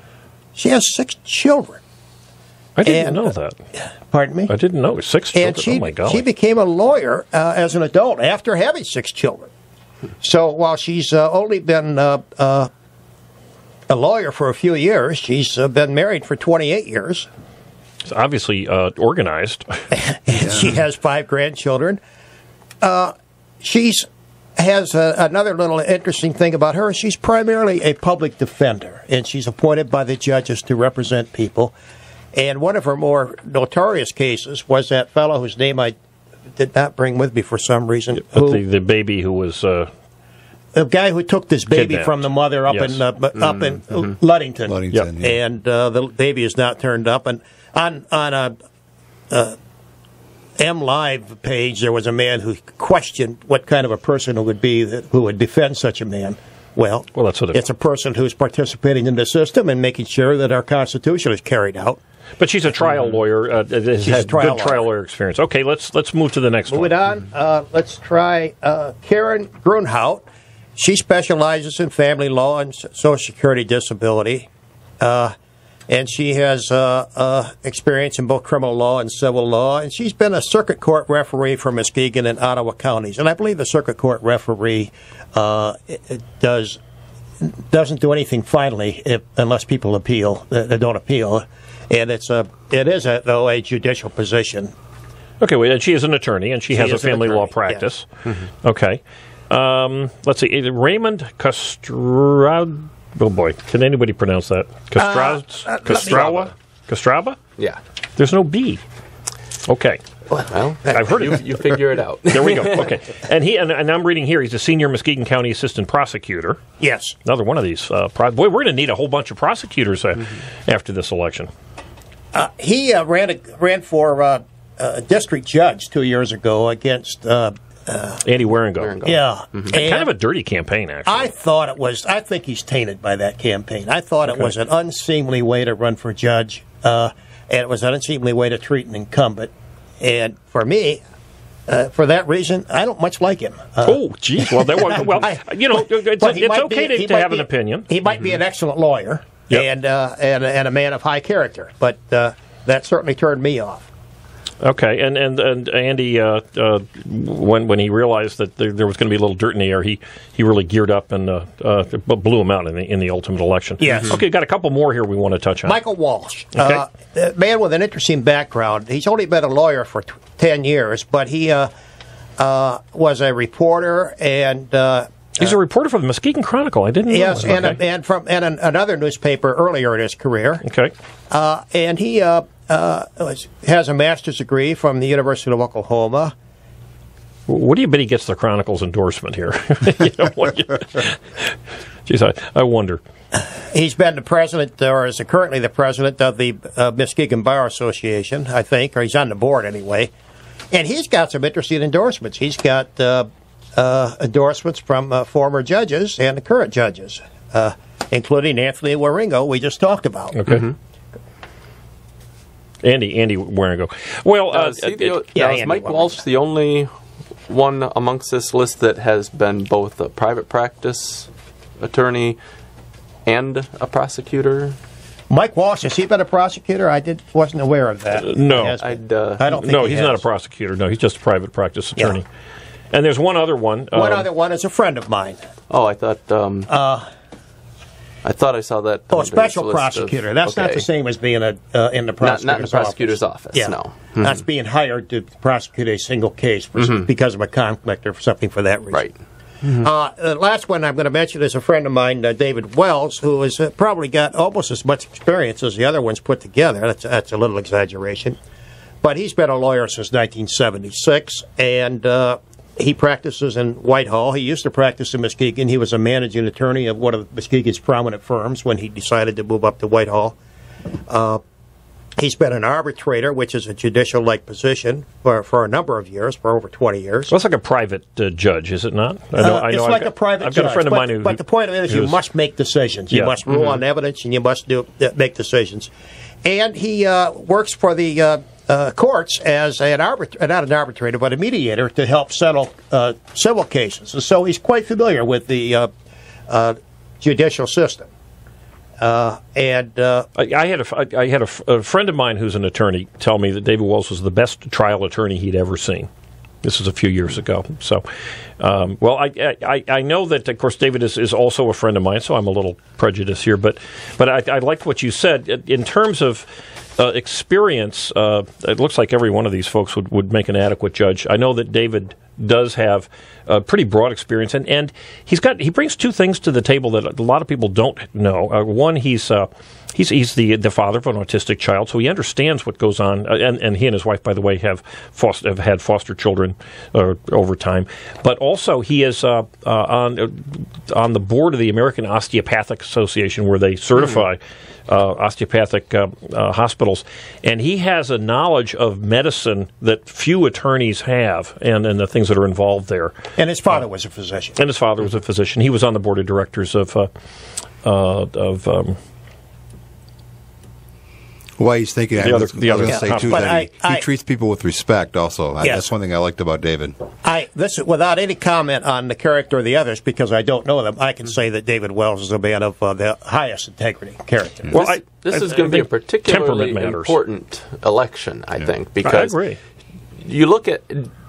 She has 6 children. I didn't know that. Pardon me? I didn't know. 6 children. And oh, my God. she became a lawyer as an adult after having 6 children. So while she's only been a lawyer for a few years, she's been married for 28 years. It's obviously organized. And she has 5 grandchildren. She has another little interesting thing about her. She's primarily a public defender, and she's appointed by the judges to represent people. And one of her more notorious cases was that fellow whose name I did not bring with me for some reason. The baby who was... the guy who took this baby kidnapped. from the mother up in Ludington. Ludington, yeah. And the baby is not turned up. And on a M Live page, there was a man who questioned what kind of a person who would defend such a man. Well, that's what it's a person who's participating in the system and making sure that our Constitution is carried out. But she's a trial lawyer. Has had good trial lawyer experience. Okay, let's move to the next one. Moving on, let's try Karen Grunhout. She specializes in family law and Social Security disability, and she has experience in both criminal law and civil law. And she's been a circuit court referee for Muskegon and Ottawa counties. And I believe the circuit court referee doesn't do anything finally unless people appeal. They don't appeal, and it is a judicial position. Okay, well, she is an attorney, and she has a family law practice. Yeah. Mm-hmm. Okay. Let's see. Raymond Kostrad. Oh, boy. Can anybody pronounce that? Kostrava? Yeah. There's no B. Okay. Well, I've heard it. You figure it out. There we go. Okay. And I'm reading here, he's a senior Muskegon County assistant prosecutor. Yes. Another one of these. Boy, we're going to need a whole bunch of prosecutors after this election. He ran for district judge 2 years ago against... Andy Waringo. Yeah. Mm-hmm. Kind of a dirty campaign, actually. I think he's tainted by that campaign. I thought it was an unseemly way to run for judge, and it was an unseemly way to treat an incumbent. And for me, for that reason, I don't much like him. Geez. Well, it's okay to have an opinion. He might be an excellent lawyer and a man of high character, but that certainly turned me off. Okay, and Andy, when he realized that there was going to be a little dirt in the air, he really geared up and blew him out in the ultimate election. Yes. Okay, got a couple more here we want to touch on. Michael Walsh, okay. A man with an interesting background. He's only been a lawyer for 10 years, but he was a reporter and. He's a reporter for the Muskegon Chronicle. I didn't know. Yes, that. and from another newspaper earlier in his career. Okay. And he has a master's degree from the University of Oklahoma. What do you bet he gets the Chronicle's endorsement here? Geez, I wonder. He's been the president, or is currently the president of the Muskegon Bar Association, I think, or he's on the board anyway. And he's got some interesting endorsements. He's got endorsements from former judges and the current judges, including Anthony Waringo, we just talked about. Okay. Mm-hmm. Andy Waringo. Well, is Mike Walsh the only one amongst this list that has been both a private practice attorney and a prosecutor? Mike Walsh, has he been a prosecutor? Wasn't aware of that. No. I don't think No, he's not a prosecutor. No, he's just a private practice attorney. Yeah. And there's one other one. One other one is a friend of mine. Oh, I thought I saw that. Special prosecutor. That's not the same as being in the prosecutor's office. Not in the prosecutor's office, yeah. No. Mm-hmm. That's being hired to prosecute a single case because of a conflict or something for that reason. Right. Mm-hmm. The last one I'm going to mention is a friend of mine, David Wells, who has probably got almost as much experience as the other ones put together. That's a little exaggeration. But he's been a lawyer since 1976, and he practices in Whitehall. He used to practice in Muskegon. He was a managing attorney of one of Muskegon's prominent firms when he decided to move up to Whitehall. He's been an arbitrator, which is a judicial-like position, for a number of years, for over 20 years. Well, it's like a private judge, is it not? It's like a private judge. I've got a friend of mine who... But the point of it is you must make decisions. You must rule on evidence, and you must make decisions. And he works for the courts as not an arbitrator, but a mediator to help settle civil cases. And so he's quite familiar with the judicial system. I had a friend of mine who's an attorney tell me that David Wells was the best trial attorney he'd ever seen. This was a few years ago. So, I know that, of course, David is also a friend of mine, so I'm a little prejudiced here. But I liked what you said. In terms of experience, it looks like every one of these folks would make an adequate judge. I know that David does have a pretty broad experience, and he brings two things to the table that a lot of people don't know. One, he's the father of an autistic child, so he understands what goes on, and he and his wife, by the way, have had foster children over time. But also, he is on the board of the American Osteopathic Association, where they certify osteopathic hospitals, and he has a knowledge of medicine that few attorneys have, and the things that are involved there. And his father was a physician. He was on the board of directors of well, he's thinking. I was going to say too that he treats people with respect. Also, yes. That's one thing I liked about David. Without any comment on the character of the others, because I don't know them, I can say that David Wells is a man of the highest integrity character. Well, this is going to be a particularly important election, I think, because I agree. You look at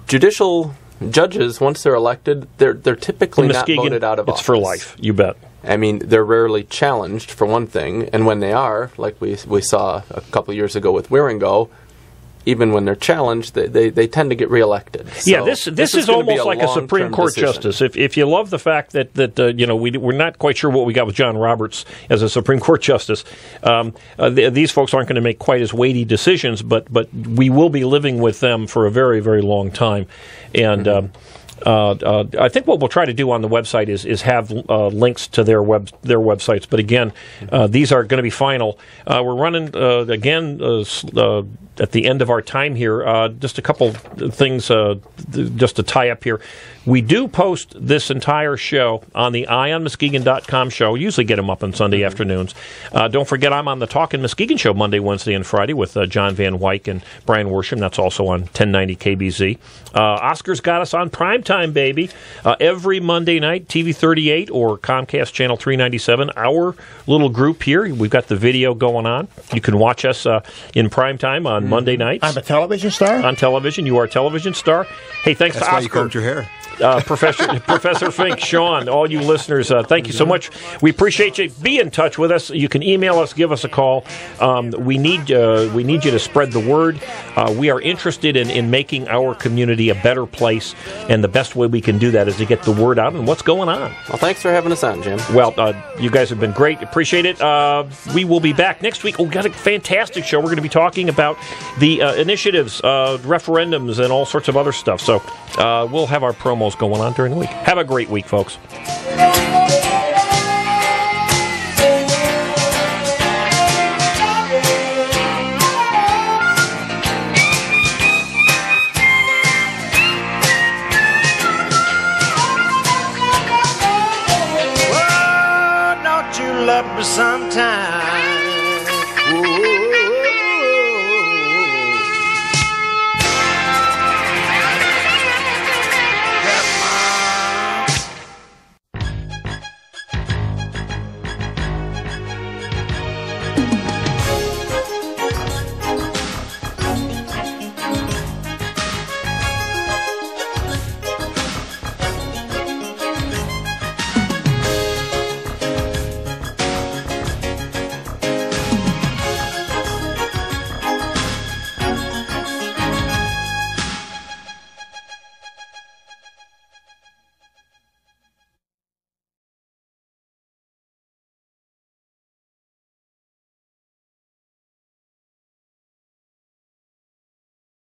judicial judges once they're elected, they're typically not voted out of office. It's for life, you bet. I mean, they're rarely challenged, for one thing, and when they are, like we saw a couple of years ago with Wieringo, even when they're challenged, they tend to get reelected. So yeah, this is almost like a Supreme Court justice. If you love the fact that we're not quite sure what we got with John Roberts as a Supreme Court justice, these folks aren't going to make quite as weighty decisions, but we will be living with them for a very, very long time, and. I think what we'll try to do on the website is have links to their websites. But again, these are going to be final. We're running again at the end of our time here. Just a couple things just to tie up here. We do post this entire show on the EyeOnMuskegon.com show. We usually get them up on Sunday afternoons. Don't forget, I'm on the Talkin' Muskegon show Monday, Wednesday, and Friday with John Van Wyck and Brian Worsham. That's also on 1090 KBZ. Oscar's got us on primetime, baby. Every Monday night, TV 38 or Comcast Channel 397. Our little group here, we've got the video going on. You can watch us in primetime on Monday nights. I'm a television star? On television. You are a television star. Hey, thanks to Oscar. That's why you combed your hair. Professor Fink, Sean, all you listeners, thank you so much. We appreciate you. Be in touch with us. You can email us, give us a call. We need you to spread the word. We are interested in making our community a better place, and the best way we can do that is to get the word out and what's going on. Well, thanks for having us on, Jim. Well, you guys have been great. Appreciate it. We will be back next week. We've got a fantastic show. We're going to be talking about the initiatives, referendums, and all sorts of other stuff. So we'll have our promos going on during the week. Have a great week, folks. Oh, don't you love me sometime?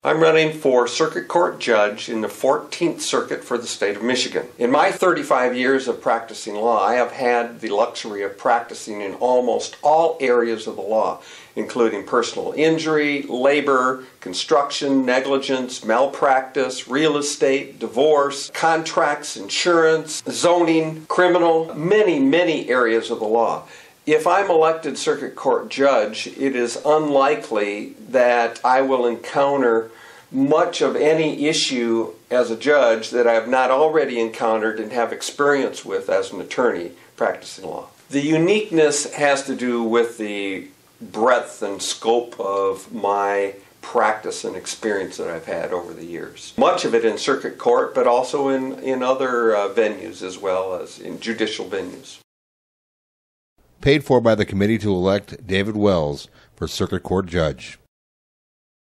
I'm running for Circuit Court Judge in the 14th Circuit for the state of Michigan. In my 35 years of practicing law, I have had the luxury of practicing in almost all areas of the law, including personal injury, labor, construction, negligence, malpractice, real estate, divorce, contracts, insurance, zoning, criminal, many areas of the law. If I'm elected circuit court judge, it is unlikely that I will encounter much of any issue as a judge that I have not already encountered and have experience with as an attorney practicing law. The uniqueness has to do with the breadth and scope of my practice and experience that I've had over the years. Much of it in circuit court, but also in other venues as well as in judicial venues. Paid for by the committee to elect David Wells for Circuit Court Judge.